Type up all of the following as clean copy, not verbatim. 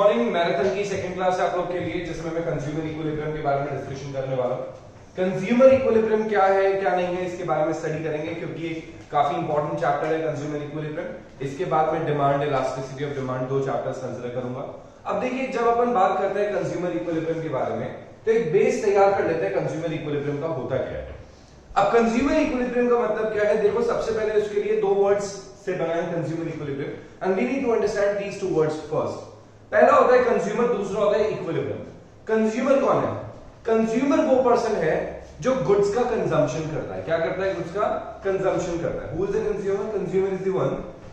Morning marathon की second class है आप लोग के लिए, जिसमें मैं कंज्यूमर इक्विलिब्रियम के बारे में डिस्कशन करने वाला हूं। कंज्यूमर इक्विलिब्रियम क्या है क्या नहीं है इसके बारे में स्टडी करेंगे, क्योंकि एक काफी इंपॉर्टेंट चैप्टर है कंज्यूमर इक्विलिब्रियम। इसके बाद में डिमांड, इलास्टिसिटी ऑफ डिमांड, दो चैप्टर्स कंसीडर करूंगा। अब देखिए, जब अपन बात करते हैं कंज्यूमर इक्विलिब्रियम के बारे में तो एक बेस तैयार कर लेते हैं कंज्यूमर इक्विलिब्रियम का होता क्या है। अब कंज्यूमर इक्विलिब्रियम का मतलब क्या है, देखो सबसे पहले उसके लिए दो वर्ड्स से बना है consumer equilibrium, and we need to understand these two words first. पहला होता है कंज्यूमर, दूसरा होता है इक्विलिब्रियम। कंज्यूमर कौन है? कंज्यूमर वो पर्सन है जो गुड्स का कंजम्पशन करता है। क्या करता है? गुड्स का कंजम्पशन करता है। Who is the consumer? Consumer is the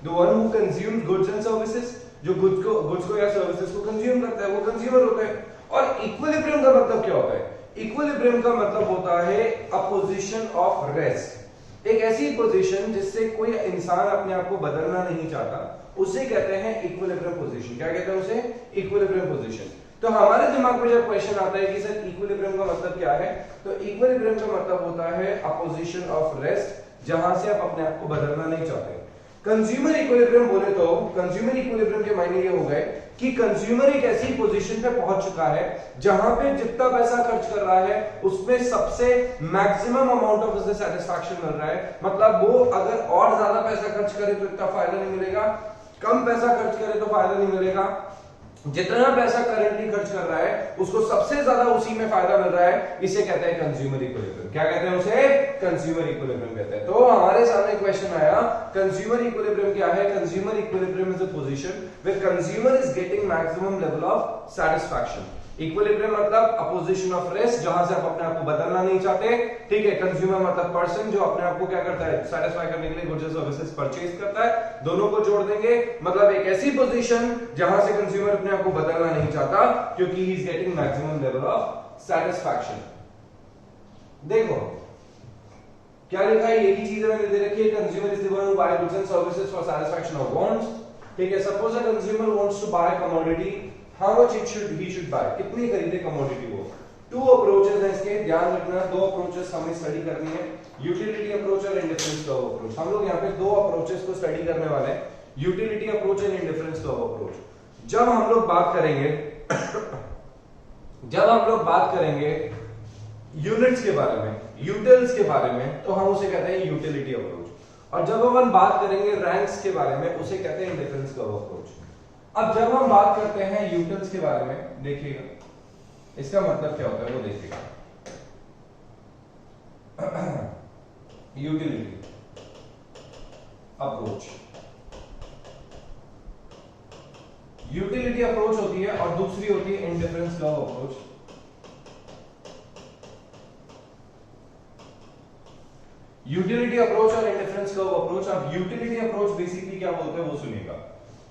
one who consumes goods and services. जो गुड्स को या सर्विसेज को कंज्यूम करता है वो कंज्यूमर होता है। और इक्विलिब्रियम का मतलब क्या होता है? इक्विलिब्रियम का मतलब होता है अ पोजीशन ऑफ रेस्ट। एक ऐसी पोजीशन जिससे कोई इंसान अपने आप को बदलना नहीं चाहता, उसे कहते हैं इक्विलिब्रियम पोजीशन। क्या कहते हैं उसे? Equilibrium position. तो हमारे दिमाग में जब क्वेश्चन आता है कि सर इक्विलिब्रियम का मतलब क्या है, तो इक्विलिब्रियम का मतलब होता है अ पोजीशन ऑफ रेस्ट, जहां से आप अपने आप को बदलना नहीं चाहते। कंज्यूमर इक्विलिब्रियम बोले तो कंज्यूमर इक्विलिब्रियम के मायने ये हो गए कि कंज्यूमर एक ऐसी पोजीशन पे पहुंच चुका है जहां पे जितना पैसा खर्च कर रहा है उसमें सबसे मैक्सिमम अमाउंट ऑफ उसे सेटिस्फैक्शन मिल रहा है। मतलब वो अगर और ज्यादा पैसा खर्च करे तो इतना फायदा नहीं मिलेगा, कम पैसा खर्च करे तो फायदा नहीं मिलेगा। जितना पैसा करंटली खर्च कर रहा है उसको सबसे ज्यादा उसी में फायदा मिल रहा है। इसे कहते हैं कंज्यूमर इक्विलिब्रियम। क्या कहते हैं उसे? कंज्यूमर इक्विलिब्रियम कहते हैं। तो हमारे सामने क्वेश्चन आया, कंज्यूमर इक्विलिब्रियम क्या है? Consumer equilibrium is a position where consumer is getting maximum level of satisfaction. Equilibrium मतलब अ पोजीशन ऑफ रेस्ट, जहां से आप अपने आप को बदलना नहीं चाहते। ठीक है। कंज्यूमर मतलब पर्सन जो अपने आप को क्या करता है, सेटिस्फाई करने के लिए गुड्स और सर्विसेज परचेज करता है। दोनों को जोड़ देंगे, मतलब एक ऐसी पोजीशन जहां से कंज्यूमर अपने आप को बदलना नहीं चाहता, क्योंकि he is getting maximum level of satisfaction. देखो क्या लिखा है, यही चीज मैंने दे रखी है। Consumer is the one who buy goods and services for satisfaction of wants. ठीक है। Suppose a consumer wants to buy commodity, how much he should buy, कितनी खरीदे कमोडिटी वो। टू अप्रोचेस हैं इसके, ध्यान रखना। दो अप्रोचेस हमें स्टडी करनी है, यूटिलिटी अप्रोच और इंडिफरेंस कर्व अप्रोच। हम लोग यहाँ पे दो अप्रोचेस को स्टडी करने वाले हैं, utility approach and indifference curve approach. जब हम लोग बात करेंगे यूनिट्स के बारे में, यूटिल्स के बारे में, तो हम उसे कहते हैं यूटिलिटी अप्रोच। और जब हम बात करेंगे रैंक्स के बारे में, उसे कहते हैं इंडिफरेंस कर्व अप्रोच। अब जब हम बात करते हैं यूटिल्स के बारे में, देखिएगा इसका मतलब क्या होता है वो देखिएगा। यूटिलिटी अप्रोच, यूटिलिटी अप्रोच होती है और दूसरी होती है indifference curve approach. Utility approach और इंडिफरेंस कर्व अप्रोच। अब यूटिलिटी अप्रोच बेसिकली क्या बोलते हैं वो सुनिएगा।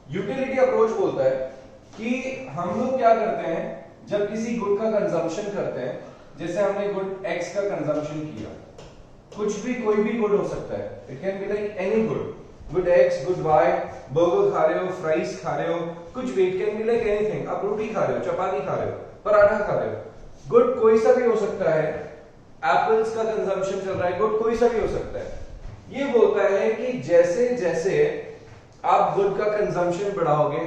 यूटिलिटी अप्रोच बोलता है कि हम लोग क्या करते हैं जब किसी गुड का कंजम्पशन करते हैं, जैसे हमने गुड X का कंजम्पशन किया, कुछ भी कोई भी गुड हो सकता है, it can be like any good X, good Y, burger खा रहे हो, फ्राइज खा रहे हो, कुछ भी, it can be like anything. आप रोटी खा रहे हो, चपाती खा रहे हो, पराठा खा रहे हो, गुड कोई सा भी हो सकता है। एप्पल्स का कंजम्पशन चल रहा है, गुड कोई सा भी हो सकता है। ये बोलता है कि जैसे जैसे आप गुड का कंजम्पशन बढ़ाओगे,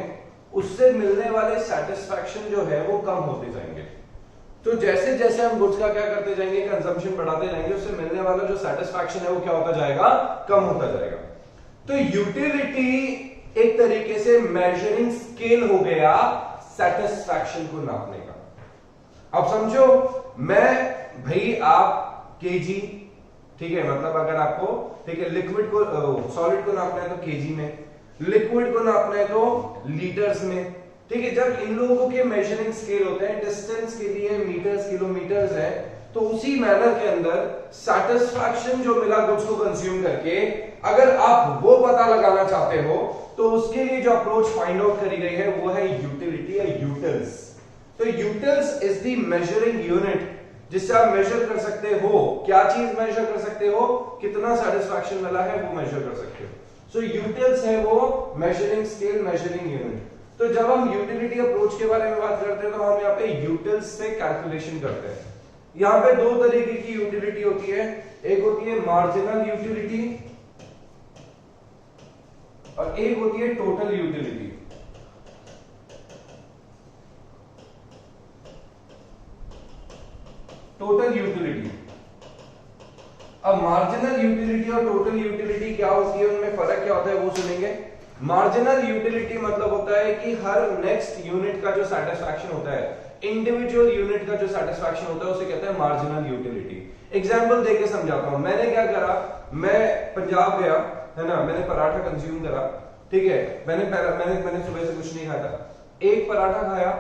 उससे मिलने वाले सेटिस्फैक्शन जो है वो कम होते जाएंगे। तो जैसे जैसे हम गुड्स का क्या करते जाएंगे, कंजम्पशन बढ़ाते जाएंगे, उससे मिलने वाला जो सेटिस्फैक्शन है वो क्या होता जाएगा, कम होता जाएगा। तो यूटिलिटी एक तरीके से मेजरिंग स्केल हो गया सेटिस्फैक्शन को नापने का। अब समझो, मैं भाई आप केजी, ठीक है, मतलब अगर आपको, ठीक है, लिक्विड को सॉलिड को नापना है तो केजी में, लिक्विड को नापना है तो लीटर्स में। ठीक है। जब इन लोगों के मेजरिंग स्केल होते हैं, डिस्टेंस के लिए मीटर्स, किलोमीटर्स है, तो उसी मैनर के अंदर सेटिस्फैक्शन जो मिला गुड्स को कंज्यूम करके, अगर आप वो पता लगाना चाहते हो तो उसके लिए जो अप्रोच फाइंड आउट करी गई है वो है यूटिलिटी या यूटिल्स। तो utils is the measuring unit जिससे आप मेजर कर सकते हो। क्या चीज मेजर कर सकते हो? कितना सेटिस्फैक्शन मिला है वो मेजर कर सकते हो। सो यूटिल्स है वो मेजरिंग स्केल, मेजरिंग यूनिट। तो जब हम यूटिलिटी अप्रोच के बारे में बात करते हैं तो हम यहाँ पे यूटिल्स से कैलकुलेशन करते हैं। यहाँ पे दो तरीके की यूटिलिटी होती है, एक होती है मार्जिनल यूटिलिटी और एक होती है टोटल यूटिलिटी। Total utility. अब मार्जिनल यूटिलिटी और टोटल यूटिलिटी क्या होती है, उनमें फर्क क्या होता है वो सुनेंगे। मार्जिनल यूटिलिटी मतलब होता है कि हर नेक्स्ट यूनिट का जो सेटिस्फैक्शन होता है, इंडिविजुअल यूनिट का जो सेटिस्फैक्शन होता है उसे कहते हैं मार्जिनल यूटिलिटी। एग्जांपल देके समझाता हूं। मैंने क्या करा, मैं पंजाब गया है ना, मैंने पराठा कंज्यूम करा, ठीक है, मैंने सुबह से कुछ नहीं खाया था, एक पराठा खाया,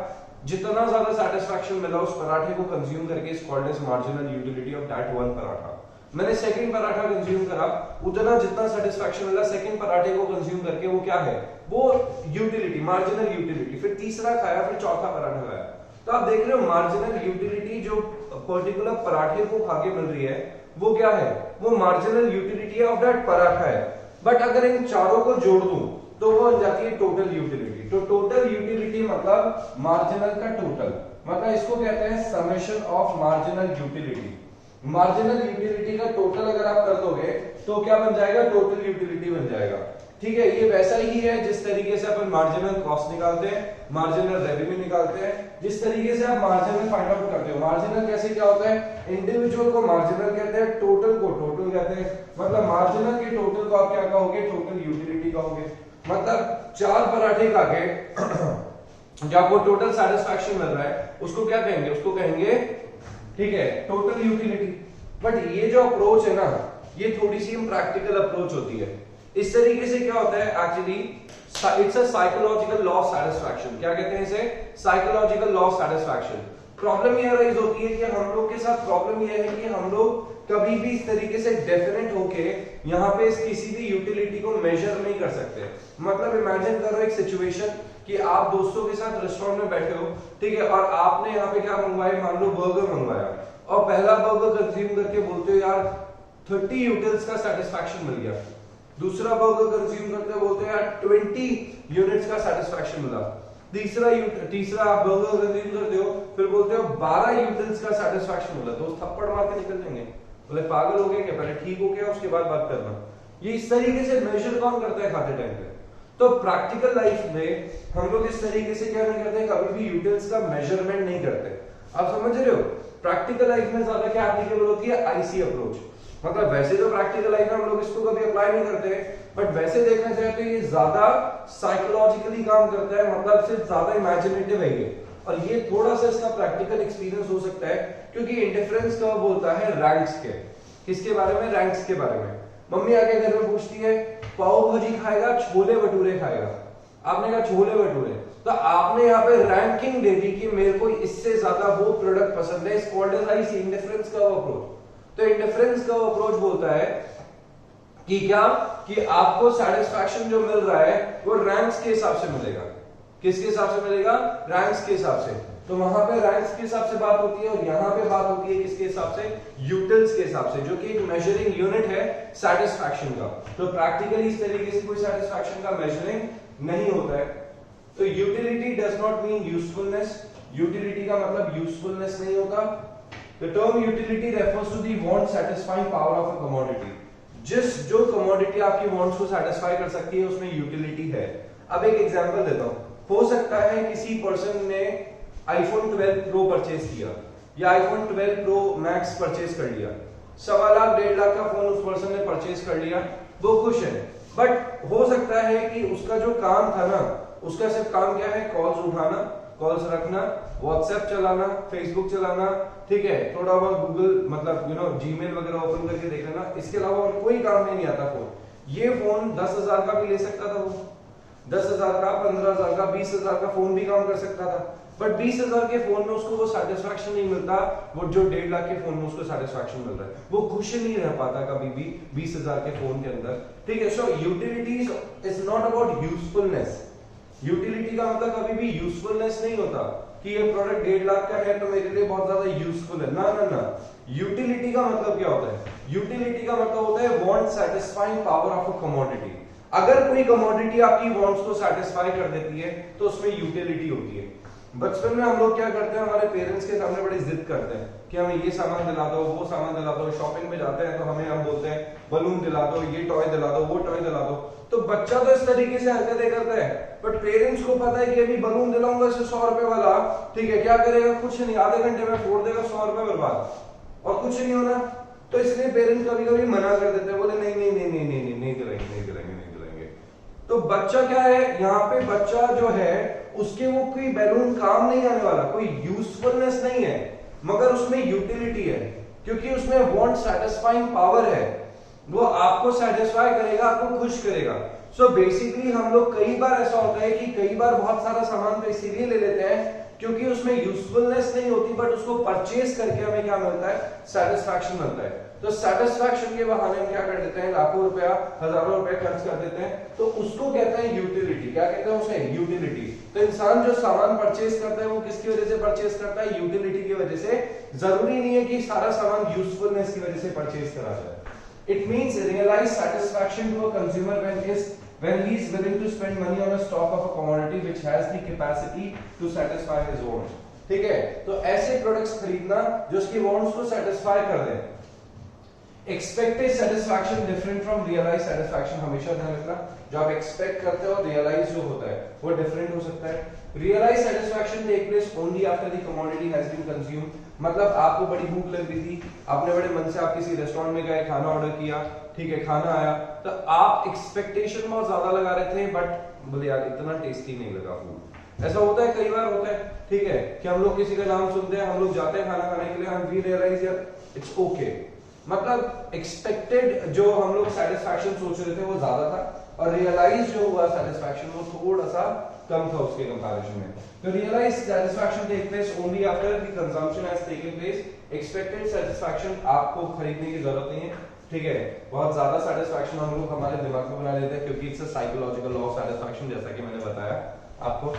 जितना ज्यादा सेटिस्फैक्शन मिला उस पराठे को कंज्यूम करके is called as marginal utility of that one paratha. मैंने सेकंड पराठा कंज्यूम करा, उतना जितना सेटिस्फैक्शन मिला सेकंड पराठे को कंज्यूम करके वो क्या है, वो यूटिलिटी, मार्जिनल यूटिलिटी। फिर तीसरा खाया, फिर चौथा पराठा खाया। तो आप देख रहे हो मार्जिनल यूटिलिटी जो पर्टिकुलर पराठे को खा के मिल रही है वो क्या है, वो marginal utility of that paratha है। बट अगर इन चारों को जोड़ दूं तो वो बन जाती है टोटल यूटिलिटी। तो टोटल यूटिलिटी मतलब मार्जिनल का टोटल, मतलब इसको कहते हैं summation of marginal utility. Marginal utility का टोटल अगर आप कर दोगे तो क्या बन जाएगा, टोटल यूटिलिटी बन जाएगा। ठीक है, ये वैसा ही है जिस तरीके से अपन मार्जिनल कॉस्ट निकालते हैं, मार्जिनल रेवेन्यू निकालते हैं, जिस तरीके से आप मार्जिनल फाइंड आउट करते हो। मार्जिनल कैसे क्या होता है, इंडिविजुअल को मार्जिनल कहते हैं, टोटल को टोटल कहते हैं। मतलब मार्जिनल के टोटल को आप क्या कहोगे, टोटल यूटिलिटी कहोगे। मतलब 4 पराठे खा के जब वो टोटल सेटिस्फैक्शन मिल रहा है उसको क्या कहेंगे, उसको कहेंगे, ठीक है, टोटल यूटिलिटी। बट ये जो अप्रोच है ना, ये थोड़ी सी प्रैक्टिकल अप्रोच होती है। इस तरीके से क्या होता है, actually it's a psychological law of satisfaction. क्या कहते हैं इसे, psychological law of satisfaction. Problem ये राइज होती है कि हम लोग के साथ प्रॉब्लम ये है कि हम लोग कभी भी इस तरीके से डेफिनेट होके यहाँ पे किसी भी यूटिलिटी को मेजर नहीं कर सकते। मतलब इमेजिन करो एक सिचुएशन कि आप दोस्तों के साथ रेस्टोरेंट में बैठे हो, ठीक है, और आपने यहाँ पे क्या मंगवाया, मान लो बर्गर मंगवाया, और पहला बर्गर कंज्यूम करके बोलते हो यार 30 यूटिल्स का सेटिस्फैक्शन मिल गया। दूसरा बर्गर कंज्यूम करते बोलते हो यार 20 यूनिट्स का सेटिस्फैक्शन मिला। तीसरा आप बर्गर कंज्यूम करते हो, फिर बोलते हो 12 यूटिल्स का सेटिस्फैक्शन मिला। दोस्त थप्पड़ मार के निकल जाएंगे, बोले पागल हो गए क्या, पहले ठीक हो गया उसके बाद बात करना। ये इस तरीके से मेजर कौन करता है खाते टाइम पे। तो प्रैक्टिकल लाइफ में हम लोग इस तरीके से क्या नहीं करते, कभी भी यूटिल्स का मेजरमेंट नहीं करते। आप समझ रहे हो, प्रैक्टिकल लाइफ में ज्यादा क्या एप्लीकेबल होती है, आईसी अप्रोच। मतलब वैसे तो प्रैक्टिकल लाइफ में हम लोग इसको कभी अप्लाई नहीं करते, बट वैसे देखना चाहे तो ये ज्यादा साइकोलॉजिकली काम करता है, मतलब सिर्फ ज्यादा इमेजिनेटिव है ये। और ये थोड़ा सा इसका प्रैक्टिकल एक्सपीरियंस हो सकता है, क्योंकि इंडिफरेंस कब बोलता है, रैंक्स के। किसके बारे में, रैंक्स के बारे में। मम्मी आके घर में पूछती है पाव भाजी खाएगा, छोले भटूरे खाएगा। आपने कहा छोले भटूरे, तो आपने यहाँ पे रैंकिंग दे दी कि मेरे को इससे ज्यादा वो प्रोडक्ट पसंद है। Is called as IC, indifference curve approach. तो इंडिफरेंस कर्व अप्रोच बोलता है कि क्या, कि आपको सेटिस्फैक्शन जो मिल रहा है वो रैंक्स के हिसाब से मिलेगा। किसके हिसाब से मिलेगा, रैंक्स के हिसाब से। तो वहां पे रैंक्स के हिसाब से बात होती है, और यहाँ पे बात होती है किसके हिसाब से, यूटिल्स के हिसाब से, जो कि एक मेजरिंग यूनिट है सेटिस्फैक्शन का। तो प्रैक्टिकली इस तरीके से कोई सेटिस्फैक्शन का मेजरिंग नहीं होता है। तो utility does not mean usefulness. Utility का मतलब यूजफुलनेस नहीं होता। The term utility refers to the want satisfying power of a commodity. जो कमोडिटी आपकी वांट्स को सेटिस्फाई कर सकती है उसमें यूटिलिटी है। अब एक एग्जांपल देता हूं, हो सकता है किसी पर्सन ने आईफोन 12 प्रो परचेज किया या आईफोन 12 प्रो मैक्स परचेज कर लिया। 1.25 लाख 1.5 लाख का फोन उस पर्सन ने परचेज कर लिया, वो खुश है। बट हो सकता है कि उसका जो काम था ना, उसका सिर्फ काम क्या है, कॉल्स उठाना, कॉल्स रखना, व्हाट्सएप चलाना, फेसबुक चलाना, ठीक है, थोड़ा बहुत गूगल मतलब जीमेल वगैरह ओपन करके देख लेना। इसके अलावा और कोई काम में नहीं आता फोन। ये फोन 10,000 का भी ले सकता था, वो 10,000 का, 15,000 का, 20,000 का फोन भी काम कर सकता था। बट 20,000 के फोन में उसको वो सेटिस्फैक्शन नहीं मिलता, वो जो 1.5 लाख के फोन में उसको सेटिस्फैक्शन मिल रहा है। वो खुश नहीं रह पाता कभी भी 20,000 के फोन के अंदर, ठीक है। सो utility is not about usefulness. Utility का मतलब कभी भी यूजफुलनेस नहीं होता कि ये प्रोडक्ट 1.5 लाख का है तो मेरे लिए बहुत ज्यादा यूजफुल है, ना ना ना। यूटिलिटी का मतलब क्या होता है, यूटिलिटी का मतलब होता है want satisfying power of a commodity. अगर कोई कमोडिटी आपकी वांट्स को सैटिस्फाई कर देती है तो उसमें यूटिलिटी होती है। बचपन में हम लोग क्या करते हैं, हमारे पेरेंट्स के सामने बड़ी जिद करते हैं कि हमें ये सामान दिला दो, वो सामान दिला दो। शॉपिंग में जाते हैं तो हम बोलते हैं बलून दिला दो, ये टॉय दिला दो, वो टॉय दिला दो। तो बच्चा तो इस तरीके से हरकतें करता है, बट पेरेंट्स को पता है कि अभी बलून दिलाऊंगा इसे 100 रुपए वाला, ठीक है, क्या करेगा, कुछ नहीं, आधे घंटे में फोड़ देगा, 100 रुपए बर्बाद। और कुछ नहीं होना, तो इसलिए पेरेंट कभी कभी मना कर देते हैं, बोले नहीं नहीं नहीं नहीं नहीं नहीं दिलाएंगे नहीं दिलाएंगे नहीं दिलाएंगे। तो बच्चा क्या है यहाँ पे, बच्चा जो है उसके वो कोई बैलून काम नहीं आने वाला, कोई यूजफुलनेस नहीं है, मगर उसमें यूटिलिटी है, क्योंकि उसमें वांट सैटिस्फाइंग पावर है, वो आपको सेटिस्फाई करेगा, आपको खुश करेगा। सो बेसिकली हम लोग कई बार ऐसा होता है कि कई बार बहुत सारा सामान तो इसीलिए ले लेते हैं क्योंकि उसमें यूजफुलनेस नहीं होती, बट उसको परचेज करके हमें क्या मिलता है, सेटिस्फैक्शन मिलता है। तो सेटिस्फैक्शन के बहाने हम क्या कर देते हैं, लाखों रुपया हजारों रुपए खर्च कर देते हैं, तो उसको कहते हैं यूटिलिटी। क्या कहते हैं उसे, यूटिलिटी। तो इंसान जो सामान परचेज करता है वो किसकी वजह से परचेज करता है, यूटिलिटी की वजह से। जरूरी नहीं है कि सारा सामान यूजफुलनेस की वजह से परचेज करा जाए। It means realize satisfaction to a consumer when he is willing to spend money on a stock of a commodity which has the capacity to satisfy his wants. ठीक है, तो ऐसे प्रोडक्ट्स खरीदना जो उसकी wants को satisfy कर दे। Expected satisfaction different from realized satisfaction, हमेशा ध्यान रखना, जो आप expect करते हो realize जो होता है वो different हो सकता है। Realized satisfaction take place only after the commodity has been consumed, मतलब आपको बड़ी भूख लग रही थी, आपने बड़े मन से आप किसी रेस्टोरेंट में गए, खाना ऑर्डर किया, ठीक है, खाना आया, तो आप एक्सपेक्टेशन बहुत ज्यादा लगा रहे थे, बट बोले यार इतना टेस्टी नहीं लगा फूड। ऐसा होता है, कई बार होता है, ठीक है, कि हम लोग किसी का नाम सुनते हैं, हम लोग जाते हैं खाना खाने के लिए, हम वी रियलाइज यार इट्स ओके, मतलब एक्सपेक्टेड जो हम लोग सेटिस्फैक्शन सोच रहे थे वो ज्यादा था, और रियलाइज जो हुआ सेटिस्फैक्शन वो थोड़ा सा कम था उसके कंपैरिजन में। तो realise satisfaction take place only after the consumption has taken place. Expected satisfaction आपको खरीदने की जरूरत नहीं है, ठीक है, बहुत ज्यादा सेटिस्फैक्शन हम लोग हमारे दिमाग में बना लेते हैं क्योंकि it's a psychological law of satisfaction, जैसा कि मैंने बताया आपको।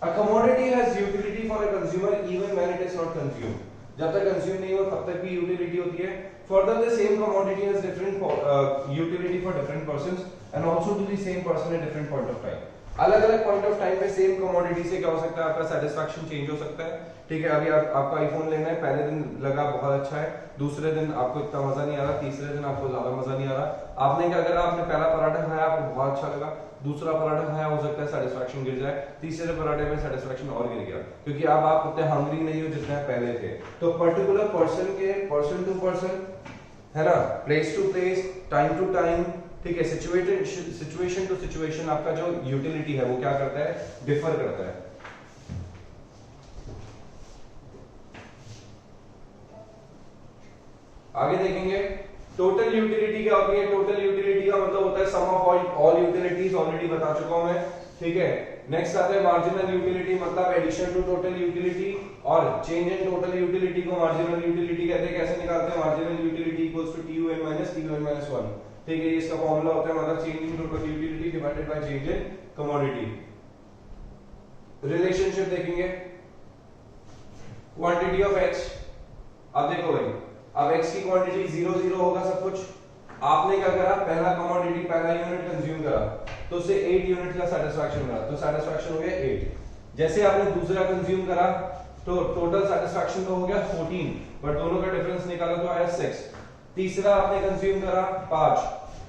A commodity has utility for a consumer even when it is not consumed. जब तक कंज्यूम नहीं हो तब तक भी यूटिलिटी होती है। Further, the same commodity has different utility for different persons and also to the same person at different point of time. अलग अलग पॉइंट ऑफ टाइम पे सेम कमोडिटी से क्या हो सकता है, आपका सेटिस्फैक्शन चेंज हो सकता है, ठीक है। अभी आपको आईफोन लेना है, पहले दिन लगा बहुत अच्छा है, दूसरे दिन आपको इतना मजा नहीं आ रहा, तीसरे दिन आपको ज्यादा मजा नहीं आ रहा। आपने क्या करा, आपने पहला पराठा खाया, आपको बहुत अच्छा लगा, दूसरा पराठा खाया, हो सकता है सेटिस्फैक्शन गिर जाए, तीसरे पराठे में सेटिस्फैक्शन और गिर गया, क्योंकि अब आप उतने हंग्री नहीं हो जितने पहले थे। तो पर्टिकुलर पर्सन के पर्सन टू पर्सन, है ना, place to place, time to time, ठीक है, सिचुएशन टू सिचुएशन आपका जो यूटिलिटी है वो क्या करता है, डिफर करता है। आगे देखेंगे टोटल यूटिलिटी क्या होती है। टोटल यूटिलिटी का मतलब होता है sum of all utilities, already बता चुका हूं मैं, ठीक है। नेक्स्ट आता है मार्जिनल यूटिलिटी, मतलब एडिशन टू टोटल यूटिलिटी, और चेंज इन टोटल यूटिलिटी को मार्जिनल यूटिलिटी कहते हैं। कैसे निकालते हैं, marginal utility equals to TUN minus TUN minus 1, ठीक है, इसका फॉर्मूला होता है, मतलब change in total utility divided by change in commodity. Relationship देखेंगे, क्वांटिटी ऑफ x, अब देखो भाई, अब x की क्वांटिटी 0 0 होगा सब कुछ, आपने क्या करा, पहला कमोडिटी पहला यूनिट कंज्यूम करा तो उसे 8 यूनिट का सेटिस्फैक्शन मिला, तो सेटिस्फैक्शन हो गया 8। जैसे आपने दूसरा कंज्यूम करा तो टोटल सेटिस्फैक्शन तो हो गया 14, बट दोनों का डिफरेंस निकाला तो आया 6। तीसरा आपने कंज्यूम करा 5,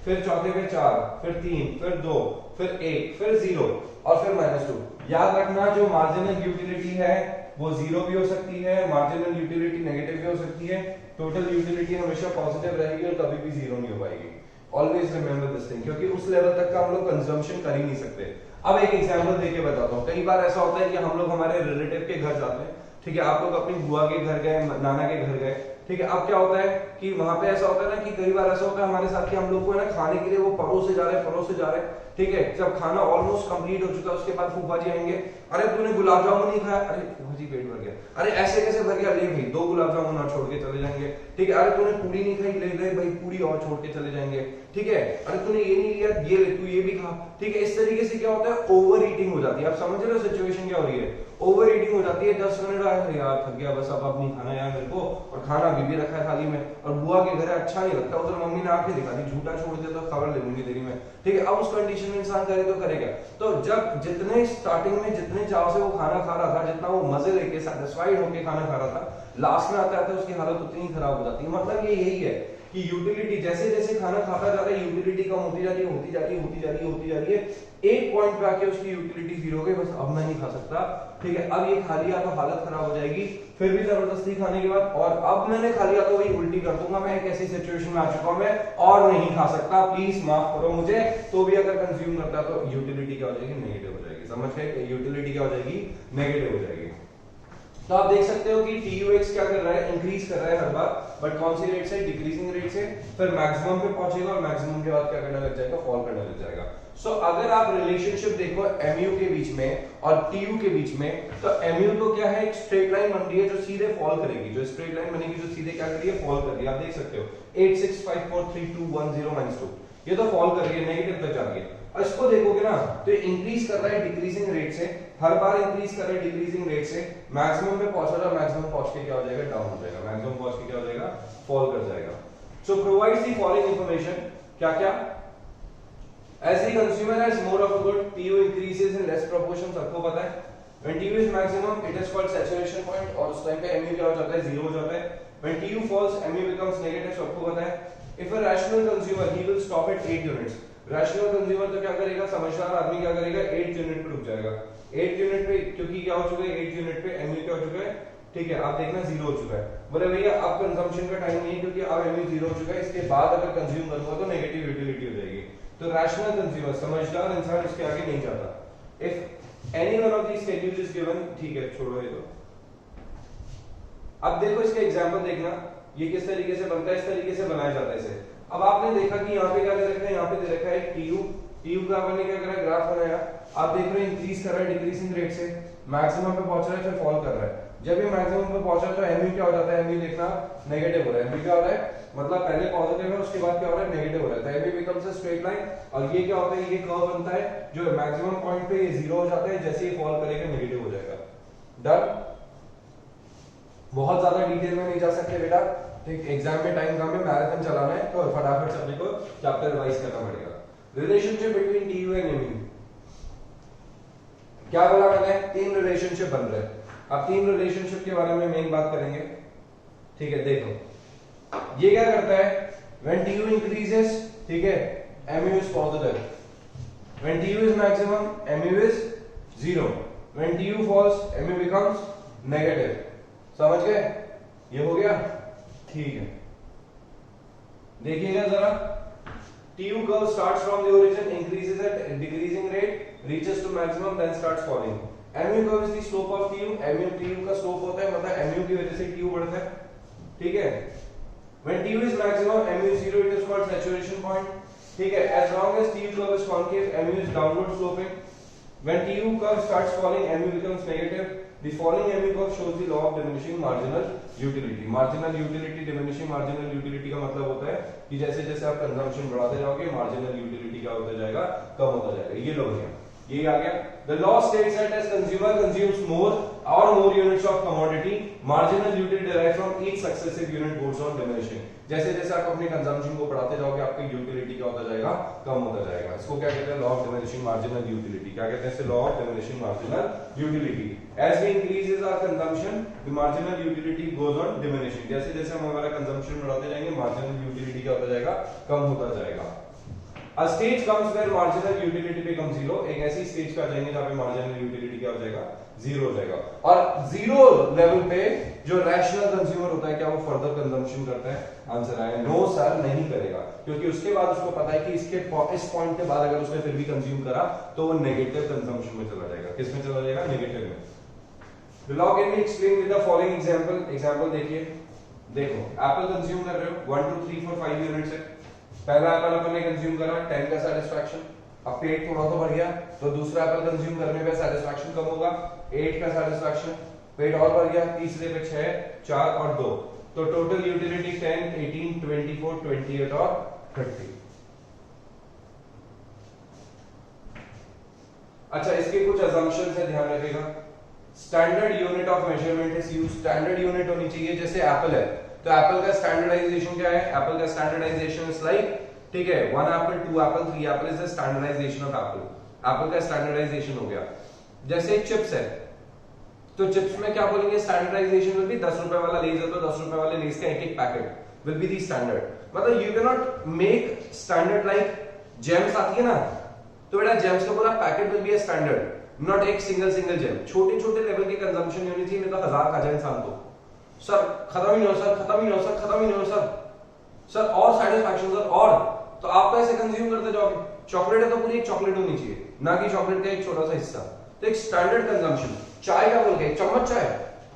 फिर चौथे पे 4, फिर 3, फिर 2, फिर 1, फिर 0 और फिर -2। याद रखना जो मार्जिनल यूटिलिटी है वो 0 भी हो सकती है, मार्जिनल यूटिलिटी नेगेटिव भी हो सकती है, टोटल यूटिलिटी हमेशा पॉजिटिव रहेगी और कभी भी 0 नहीं हो पाएगी। ऑलवेज रिमेंबर दिस थिंग, क्योंकि उस लेवल तक का हम लोग कंजम्पशन कर ही नहीं सकते। अब एक एग्जांपल देके बताता हूँ। कई बार ऐसा होता है कि हम लोग हमारे रिलेटिव के घर जाते हैं, ठीक है, आप लोग अपनी बुआ के घर गए, नाना के घर गए, ठीक है। अब क्या होता है कि वहां पे ऐसा होता है ना कि कई बार ऐसा होता है हमारे साथ कि हम लोग को है ना खाने के लिए वो परोसे जा रहे हैं, ठीक है। जब खाना ऑलमोस्ट कंप्लीट हो चुका है उसके बाद फूफा जी आएंगे, अरे तूने गुलाब जामुन नहीं खाया, अरे फूफा जी पेट भर गया, अरे ऐसे कैसे भर गया, ले भाई 2 गुलाब जामुन और छोड़ के चले जाएंगे, ठीक है। अरे तूने पूरी नहीं खाई, ले भाई पूरी और छोड़ के चले जाएंगे, ठीक है। अरे तूने ये नहीं लिया, ये ले, तू ये भी खा, ठीक है। इस तरीके से क्या होता है, ओवर ईटिंग हो जाती है। आप समझ रहे हो सिचुएशन क्या हो रही है, ओवर ईटिंग हो जाती है। 10 मिनट आया यार थक गया, बस अब नहीं खाना यार मेरे को, और खाना भी रखा है थाली में, और बुआ के घर अच्छा नहीं लगता, उधर मम्मी ने आंखें दिखा दी, झूठा छोड़ दिया तो खबर ले लूंगी देरी में, ठीक है। अब उस कंडीशन में इंसान करे तो करेगा। तो जब जितने स्टार्टिंग में जितने चाव से वो खाना खा रहा था, जितना वो मजे लेके सेटिस्फाइड होके खाना खा रहा था, लास्ट में आता है उसकी हालत उतनी खराब हो जाती है। मतलब ये यही है कि यूटिलिटी जैसे जैसे खाना खाता जा रहा है यूटिलिटी कम होती जा रही है, होती जा रही है, होती जा रही है, होती जा रही है। एक पॉइंट पे आके उसकी यूटिलिटी जीरो हो गई, बस अब मैं नहीं खा सकता, ठीक है। अब ये खा लिया तो हालत खराब हो जाएगी, फिर भी जबरदस्ती खाने के बाद, और अब मैंने खा लिया तो वही उल्टी कर दूंगा, मैं एक ऐसी सिचुएशन में आ चुका हूं मैं और नहीं खा सकता, प्लीज माफ करो मुझे। तो भी अगर कंज्यूम करता तो यूटिलिटी क्या हो जाएगी, नेगेटिव हो जाएगी। समझ गए, यूटिलिटी क्या हो जाएगी, नेगेटिव हो जाएगी। तो आप देख सकते हो कि TUX क्या कर रहा है, इंक्रीज कर रहा है हर बार, बट कौन सी रेट से, डिक्रीजिंग रेट से, फिर मैक्सिमम पे पहुंचेगा और मैक्सिमम के बाद क्या करने लग जाएगा, फॉल करने लग जाएगा। सो अगर आप रिलेशनशिप देखो MU के बीच में और TU के बीच में, तो MU तो क्या है, एक स्ट्रेट लाइन बन रही है जो सीधे फॉल करेगी, जो स्ट्रेट लाइन बनेगी जो सीधे क्या कर रही है, फॉल कर रही है। आप देख सकते हो 8 6 5 4 3 2 1 0 -2, ये तो फॉल कर रही है, नेगेटिव तक जा रही है। और इसको देखोगे ना तो इंक्रीज कर रहा है डिक्रीजिंग रेट से, हर बार इंक्रीज कर रहा है डिक्रीजिंग रेट से, मैक्सिमम पे पहुंचा, मैक्सिमम पहुंच के क्या हो जाएगा, डाउन हो जाएगा, मैक्सिमम पहुंच के क्या हो जाएगा, फॉल कर जाएगा। सो प्रोवाइड्स द फॉलोइंग इंफॉर्मेशन, क्या क्या, as the consumer has more of a good, TU increases in less proportion, सबको पता है। when TU is maximum it is called saturation point, और उस टाइम पे MU क्या हो जाता है, जीरो हो जाता है। when TU falls MU becomes negative, सबको पता है। if a rational consumer he will stop at 8 units, rational consumer तो क्या करेगा, समझदार आदमी क्या करेगा, 8 यूनिट पे रुक जाएगा। 8 यूनिट पे, क्योंकि क्या हो चुका है, 8 यूनिट पे MU क्या हो चुका है, ठीक है, आप देखना जीरो हो चुका है। बोले भैया अब कंजम्पशन का टाइम नहीं है क्योंकि अब MU जीरो हो चुका है, इसके बाद अगर कंज्यूम करूंगा तो नेगेटिव यूटिलिटी हो जाएगी। तो रैशनल कंज्यूमर, समझदार इंसान इसके आगे नहीं जाता। If any one of these schedule is given, ठीक है, छोड़ो ये तो। अब देखो इसका एग्जांपल देखना, ये किस तरीके से बनता है, इस तरीके से बनाया जाता है इसे। अब आपने देखा कि यहाँ पे क्या दे रखा है, यहाँ पे दे रखा है TU का मैंने क्या करा, ग्राफ बनाया। आप देख रहे हैं इंक्रीज कर रहा है डिक्रीजिंग रेट से, मैक्सिमम पे पहुंच रहा है, फिर फॉल कर रहा है। जब ये मैक्सिमम पे पहुंचा तो MU क्या हो जाता है, MU देखना नेगेटिव हो रहा है। MU क्या हो रहा है, मतलब पहले पॉजिटिव है उसके बाद क्या हो रहा है, नेगेटिव हो रहा है। तो MU becomes a straight line, और ये क्या होता है, ये कर्व बनता है जो मैक्सिमम पॉइंट पे ये जीरो हो जाता है, जैसे ही फॉल करेगा नेगेटिव हो जाएगा। डन, बहुत ज्यादा डिटेल में नहीं जा सकते बेटा, ठीक, एग्जाम में टाइम कम है, मैराथन चलाना है, तो फटाफट से अपने को चैप्टर रिवाइज करना पड़ेगा। Relationship between TU and MU, क्या बोला मैंने, 3 रिलेशनशिप बन रहे हैं। अब 3 रिलेशनशिप के बारे में मेन बात करेंगे, ठीक है। देखो ये क्या करता है, when TU increases, ठीक है, MU is positive, when TU is maximum MU is 0, when TU falls MU becomes negative। समझ गए, ये हो गया, ठीक है। देखिएगा जरा, TU curve starts from the origin, increases at decreasing rate, reaches to maximum, then starts falling. MU curve is the slope of TU, TU का slope होता है, मतलब MU की वजह से TU बढ़ता है, ठीक है। When TU is maximum, MU is 0, it is called saturation point, ठीक है। As long as TU curve is concave, MU is downward sloping. When TU curve starts falling, MU becomes negative. The falling MU curve shows the law of diminishing marginal utility. Marginal utility, diminishing marginal utility का मतलब होता है कि जैसे जैसे आप consumption बढ़ाते जाओगे, marginal utility क्या होता जाएगा, कम होता जाएगा। ये लो भैया, ये आ गया। The law states that as consumer consumes more or more units of commodity, marginal utility derived from each successive unit goes on diminishing. जैसे जैसे आप अपने कंजम्पशन को बढ़ाते जाओगे, आपकी यूटिलिटी क्या होता जाएगा, कम होता जाएगा। इसको क्या कहते हैं, law of diminishing marginal utility. क्या कहते हैं इसे, law of diminishing marginal utility. As we increases our consumption, the marginal utility goes on diminishing. जैसे जैसे हम हमारा कंजम्पशन बढ़ाते जाएंगे, मार्जिनल यूटिलिटी क्या होता जाएगा, कम होता जाएगा। A stage comes where marginal utility becomes zero. एक ऐसी स्टेज पे आ जाएंगे जहाँ पे marginal utility क्या हो जाएगा, जीरो हो जाएगा। और जीरो लेवल पे जो रैशनल कंज्यूमर होता है, क्या वो फर्दर कंजम्पशन करता है? आंसर आया नो सर, नहीं करेगा, क्योंकि उसके बाद उसको पता है कि इस पॉइंट के बाद अगर उसने फिर भी कंज्यूम करा तो वो नेगेटिव कंजम्पशन में चला जाएगा। किस में चला जाएगा, नेगेटिव में। The law can be explained with the following example. Example देखिए, देखो एप्पल कंज्यूम कर रहे हो 1 2 3 4 5 यूनिट्स है। पहला एप्पल अपन ने कंज्यूम करा 10 का सेटिस्फैक्शन, अब पेट थोड़ा तो भर गया, तो दूसरा एप्पल कंज्यूम करने पे सेटिस्फैक्शन कम होगा, 8 का सेटिस्फैक्शन, पेट और भर गया, तीसरे पे 6 4 और 2, तो टोटल यूटिलिटी 10 18 24 28 और 30। अच्छा, इसके कुछ अजम्पशंस है, ध्यान रखिएगा। Standard unit of measurement is used, standard unit होनी चाहिए। जैसे एप्पल है तो एप्पल का स्टैंडर्डाइजेशन क्या है, एप्पल का स्टैंडर्डाइजेशन इज लाइक, ठीक है, 1 apple 2 apple 3 apple is the standardisation of apple. Apple का स्टैंडर्डाइजेशन हो गया। जैसे चिप्स है तो चिप्स में क्या बोलेंगे, स्टैंडर्डाइजेशन विल बी 10 रुपए वाला लेज है तो 10 रुपए वाले लेज का एक एक packet will be the standard. मतलब you can not make standard like Gems आती है ना, तो बेटा जेम्स का पूरा packet will be a standard, not एक सिंगल जेम। छोटे छोटे लेवल के कंजम्पशन होनी चाहिए, नहीं तो 1000 खा जाए इंसान तो सर खत्म ही नहीं हो सर, खत्म ही नहीं हो सर, खत्म ही नहीं हो सर और सेटिस्फैक्शन सर और, तो आप तो ऐसे कंज्यूम करते जाओगे। चॉकलेट है तो पूरी एक चॉकलेट होनी चाहिए, ना कि चॉकलेट का एक छोटा सा हिस्सा। तो एक स्टैंडर्ड कंजम्पशन। चाय का बोल के एक चम्मच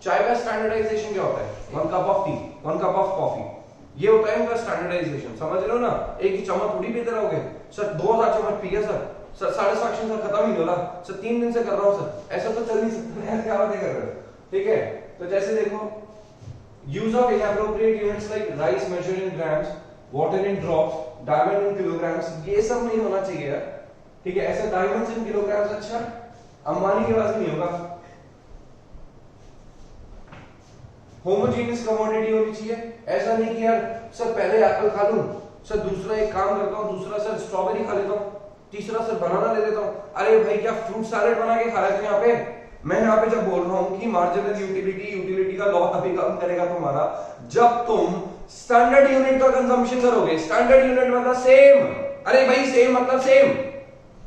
चाय का स्टैंडर्डाइजेशन क्या होता है? 1 cup of T, 1 cup of coffee, ये होता है इनका स्टैंडर्डाइजेशन। समझ रहे हो ना? एक ही चम्मच थोड़ी पीते रहोगे सर, 2000 चम्मच पी गया सर सेटिस्फैक्शन सर खत्म ही नहीं हो रहा सर, 3 दिन से कर रहा हूं सर, ऐसा तो चल नहीं सकता। क्या बातें कर रहे हो? ठीक है, तो जैसे देखो use of inappropriate units like rice measured in grams, water in drops, diamond in kilograms, ये सब नहीं होना चाहिए यार। ठीक है, ऐसे डायमंड्स इन किलोग्राम्स, अच्छा अंबानी के पास नहीं होगा। होमोजेनियस कमोडिटी होनी चाहिए, ऐसा नहीं कि यार सर पहले एप्पल खा लूं सर, दूसरा एक काम करता हूं, दूसरा सर स्ट्रॉबेरी खा लेता हूं, तीसरा सर बनाना ले लेता हूं। अरे भाई क्या फ्रूट सैलेड बना के खा रहे थे यहाँ पे? मैं यहाँ पे जब बोल रहा हूँ कि मार्जिनल यूटिलिटी का लॉ तभी काम करेगा तुम्हारा जब तुम स्टैंडर्ड यूनिट का कंजम्पशन करोगे। स्टैंडर्ड यूनिट मतलब सेम, अरे भाई सेम मतलब सेम,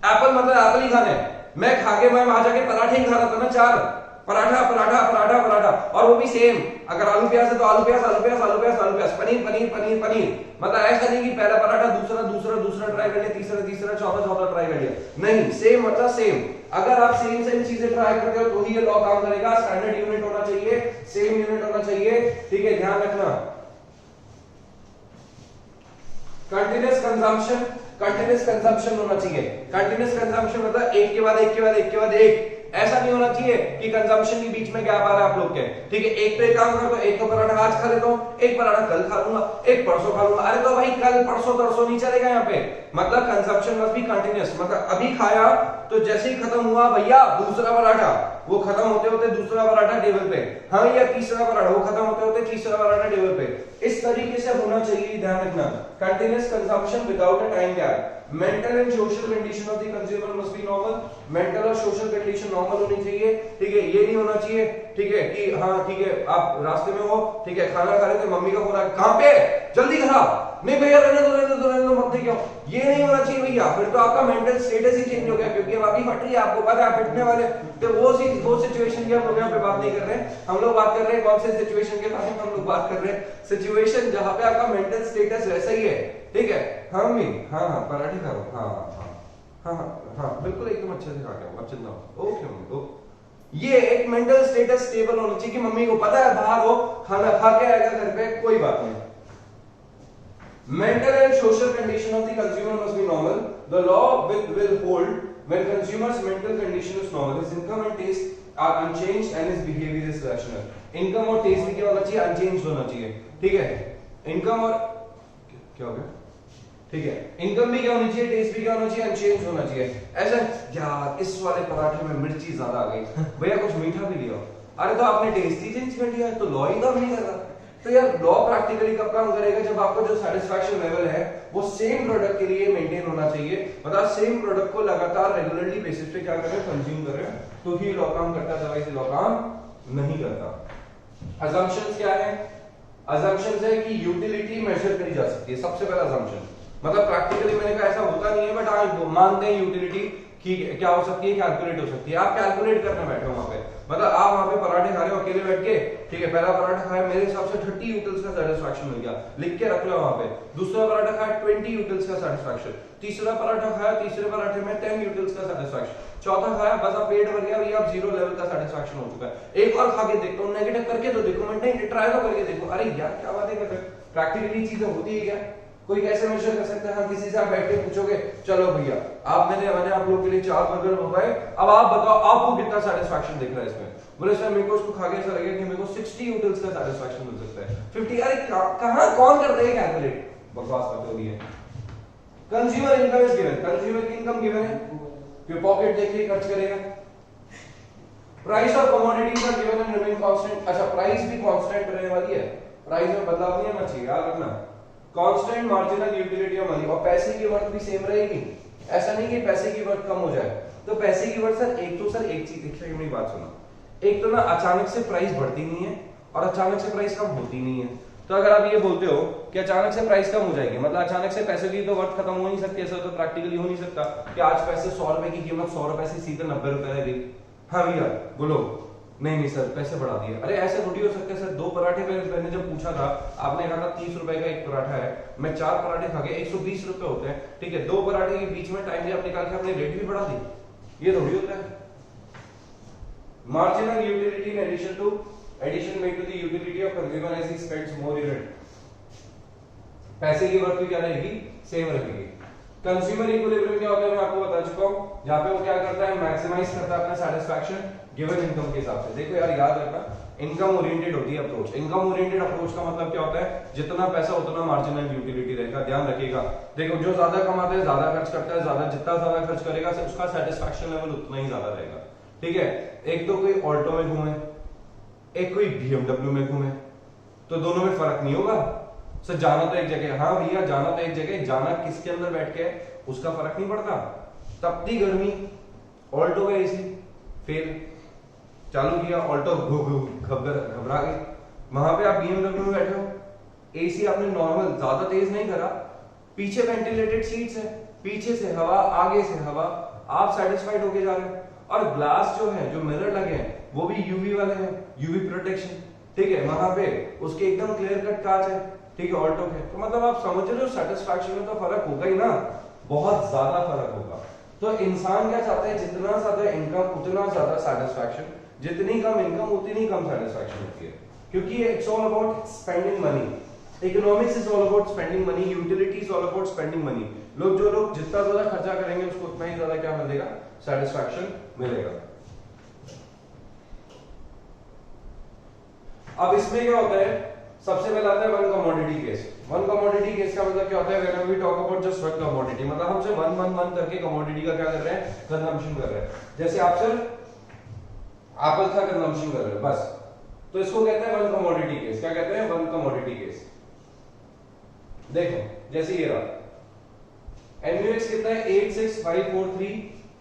एप्पल मतलब एप्पल ही खाने। मैं खा के मैं वहां जाके पराठे ही खा रहा था ना, 4 पराठा पराठा पराठा पराठा, और वो भी सेम। अगर आलू प्याज है तो आलू प्याज आलू प्याज आलू प्याज आलू प्याज, पनीर पनीर पनीर पनीर। मतलब ऐसा नहीं कि पहला पराठा दूसरा दूसरा दूसरा ट्राई कर लिया, तीसरा तीसरा चौथा चौथा ट्राई कर लिया, नहीं, सेम मतलब सेम। अगर आप सेम सेम चीजें ट्राई करते हो तो ही ये लॉ काम करेगा। स्टैंडर्ड यूनिट होना चाहिए, सेम यूनिट होना चाहिए, ठीक है, ध्यान रखना। कंटिन्यूअस कंजम्पशन होना चाहिए। कंटिन्यूअस कंजम्पशन मतलब एक के बाद एक के बाद एक के बाद एक, ऐसा नहीं होना चाहिए कि कंजम्पशन के बीच में गैप आ रहा है आप लोग के। ठीक है, एक तो एक काम करता हूं, एक तो पराठा आज खा लेता हूं, एक पराठा कल खा लूंगा, एक परसों खा लूंगा। अरे तो भाई कल परसों तरसों नहीं चलेगा यहाँ पे। मतलब कंजम्पशन मस्ट बी कंटिन्यूअस, मतलब अभी खाया तो जैसे ही खत्म हुआ भैया दूसरा पराठा, वो खत्म होते होते दूसरा पराठा टेबल पे, हाँ या तीसरा पराठा, वो खत्म होते होते तीसरा पराठा टेबल पे। इस तरीके से होना चाहिए, ध्यान रखना। Continuous consumption without a time gap. Mental and social condition of the consumer must be normal. Mental और सोशल कंडीशन नॉर्मल होनी चाहिए। ठीक है, ये नहीं होना चाहिए ठीक है कि हाँ ठीक है आप रास्ते में हो, ठीक है खाना खा रहे थे, मम्मी का फोन आया, कहां पे, जल्दी खा, नहीं भैया रहने दो रहने दो रहने दो मत देखो, ये नहीं होना चाहिए भैया। फिर तो आपका मेंटल स्टेटस ही चेंज हो गया, क्योंकि अब अभी फट रही है, आपको पता है पिटने वाले। तो वो सिचुएशन की हम लोग यहाँ पे बात नहीं कर रहे हैं। हम लोग बात कर रहे हैं कौन से सिचुएशन के बारे में हम लोग बात कर रहे हैं? सिचुएशन जहां पे आपका मेंटल स्टेटस वैसा ही है। ठीक है, हाँ मी हाँ हाँ पराठे खा रहा हूँ, हाँ हाँ हाँ हाँ हाँ बिल्कुल एकदम अच्छे से खा के आऊँ, अब चिंता हो ओके मम्मी ओके। ये एक मेंटल स्टेटस स्टेबल होना चाहिए कि मम्मी को पता है बाहर हो खाना खा के आएगा घर पे, कोई बात नहीं। Mental and social condition of the consumer must be normal. The law will hold when consumer's mental condition is normal, his income and taste are unchanged and his behavior is rational. Income और taste भी क्या होना चाहिए? Unchanged होना चाहिए। ठीक है, income और क्या हो गया? ठीक है, इनकम भी क्या होनी चाहिए, टेस्ट भी क्या होना चाहिए, अनचेंज होना चाहिए। ऐसा यार इस वाले पराठे में मिर्ची ज्यादा आ गई, भैया कुछ मीठा भी लिया। अरे तो आपने टेस्ट ही चेंज कर दिया, तो लॉ ही काम नहीं कर रहा। तो यार लॉ प्रैक्टिकली कब काम करेगा? जब आपका जो सेटिस्फैक्शन लेवल है वो सेम प्रोडक्ट के लिए मेंटेन होना चाहिए। मतलब सेम प्रोडक्ट को लगातार रेगुलरली बेसिस पे क्या कर रहे हैं, कंज्यूम कर रहे हैं, तो ही लॉ काम करता है, अदरवाइज लॉ काम नहीं करता। अजम्पशंस क्या है? अजम्पशंस है कि यूटिलिटी मेजर करी जा सकती है, सबसे पहला अजम्पशन। मतलब प्रैक्टिकली मैंने कहा ऐसा होता नहीं है, बट आप मानते हैं यूटिलिटी कि क्या हो सकती है, कैलकुलेट हो सकती है। आप कैलकुलेट करने बैठे हो वहां पे, मतलब आप वहां पे पराठे खा रहे हो अकेले बैठ के, ठीक है पहला पराठा खाया मेरे हिसाब से 30 यूटिल्स का सेटिस्फैक्शन मिल गया, लिख के रख लो वहां पे। दूसरा पराठा खाया 20 यूटिल्स का सेटिस्फैक्शन। तीसरा पराठा खाया, तीसरे पराठे में 10 यूटिल्स का सेटिस्फैक्शन। चौथा खाया, बस अब पेट भर गया, भैया अब 0 लेवल का सेटिस्फैक्शन हो चुका है। एक और खा के देखता हूं, नेगेटिव करके तो देखो, मैं नहीं ट्राई तो करके देखो। अरे यार क्या बातें कर रहे हो, प्रैक्टिकली चीजें होती है क्या? कोई कैसे मेजर कर सकता है? हाँ, किसी से आप बैठ के पूछोगे, चलो भैया आप मैंने आप लोगों के लिए 4 बर्गर मंगाए, अब आप बताओ आपको कितना सेटिस्फैक्शन दिख रहा है इसमें? बोले सर मेरे को उसको खा के ऐसा लगे कि मेरे को 60 यूटिल्स का सेटिस्फैक्शन मिल सकता है, 50। अरे कहां कौन करता है कैलकुलेट? बकवास बात हो रही है। Consumer income is given, consumer की इनकम गिवन है, फिर पॉकेट देखिए खर्च करेगा। Price of commodities are given and remain constant. अच्छा प्राइस भी कांस्टेंट रहने वाली है, प्राइस में बदलाव नहीं आना चाहिए, याद रखना। Constant marginal utility of money, और पैसे की वर्थ भी सेम रहेगी। ऐसा नहीं कि पैसे की वर्थ कम हो जाए। तो पैसे की वर्थ सर एक चीज देखिए, मेरी बात सुनो, एक तो ना अचानक से प्राइस बढ़ती नहीं है और अचानक से प्राइस कम होती नहीं है। तो अगर आप ये बोलते हो कि अचानक से प्राइस कम हो जाएगी, मतलब अचानक से पैसे की तो वर्थ खत्म हो नहीं सकती, ऐसा तो प्रैक्टिकली हो नहीं सकता कि आज पैसे 100 रुपए की कीमत 100 रुपए से सीधे 90 रुपए रह गई। हाँ भैया बोलो, नहीं नहीं सर पैसे बढ़ा दिए। अरे ऐसे थोड़ी हो सकते सर, 2 पराठे मैंने जब पूछा था, आपने कहा था 30 रुपए का एक पराठा है, मैं 4 पराठे खा गया, 120 रुपए होते हैं, ठीक है। 2 पराठे के बीच में टाइम गैप निकाल के अपने रेट भी बढ़ा दी, ये थोड़ी होता है। Marginal utility in addition made to the utility of consumer as he spends more unit, पैसे की वर्थ भी क्या रहेगी, सेम रहेगी। कंज्यूमर इक्विलिब्रियम क्या होता है, मैं आपको बता चुका हूं, जहां पे वो क्या करता है, मैक्सिमाइज करता है अपना सेटिस्फैक्शन गिवन इनकम के हिसाब से। देखो यार याद रखना, इनकम ओरिएंटेड होती है अप्रोच। इनकम ओरिएंटेड अप्रोच का मतलब क्या होता है, जितना पैसा उतना मार्जिनल यूटिलिटी रहेगा, ध्यान रखिएगा। देखो जो ज्यादा कमाता है ज्यादा खर्च करता है, ज्यादा जितना ज्यादा खर्च करेगा उसका सेटिस्फैक्शन लेवल उतना ही ज्यादा रहेगा, ठीक है। एक तो कोई ऑल्टो में घूमे, एक कोई बीएमडब्ल्यू में घूमे, तो दोनों में फर्क नहीं होगा सर। जाना तो एक जगह, हाँ भैया जाना तो एक जगह, जाना किसके अंदर बैठ के उसका फर्क नहीं पड़ता। तपती गर्मी, ऑल्टो का एसी फिर चालू किया, ऑल्टो घबरा गई, वहां पे आप बीएमडब्ल्यू में बैठे हो, एसी आपने नॉर्मल ज्यादा तेज नहीं करा, पीछे वेंटिलेटेड सीट्स है, पीछे से हवा आगे से हवा, आप सेटिस्फाइड होके जा रहे हो। और ग्लास जो है, जो मिरर लगे हैं वो भी यूवी वाले हैं, यूवी प्रोटेक्शन, ठीक है। वहां पे उसके एकदम क्लियर कट कांच है, ठीक है, ऑल्टो के। तो मतलब आप समझ रहे हो सेटिस्फैक्शन में तो फर्क होगा ही ना, बहुत ज्यादा फर्क होगा। तो इंसान क्या चाहता है, जितना ज्यादा इनकम उतना ज्यादा सेटिस्फैक्शन, जितनी कम इनकम उतनी कम सेटिस्फैक्शन होती है, क्योंकि it's all about spending money. Economics is all about spending money, utility is all about spending money. जो लोग जितना ज्यादा खर्चा करेंगे उसको उतना ही ज्यादा क्या मिलेगा, सेटिस्फैक्शन मिलेगा। अब इसमें क्या होता है, सबसे पहले आता है one commodity case. One commodity case का मतलब क्या होता है, when we talk about just one commodity, मतलब हम सिर्फ वन करके कमोडिटी का क्या कर रहे हैं, कंजम्पशन कर रहे हैं। जैसे आप सिर्फ एप्पल का कंजम्पशन कर रहे हो बस, तो इसको कहते हैं वन कमोडिटी केस। क्या कहते हैं, वन कमोडिटी केस। देखो जैसे ये रहा, एमयूएक्स कितना है 86543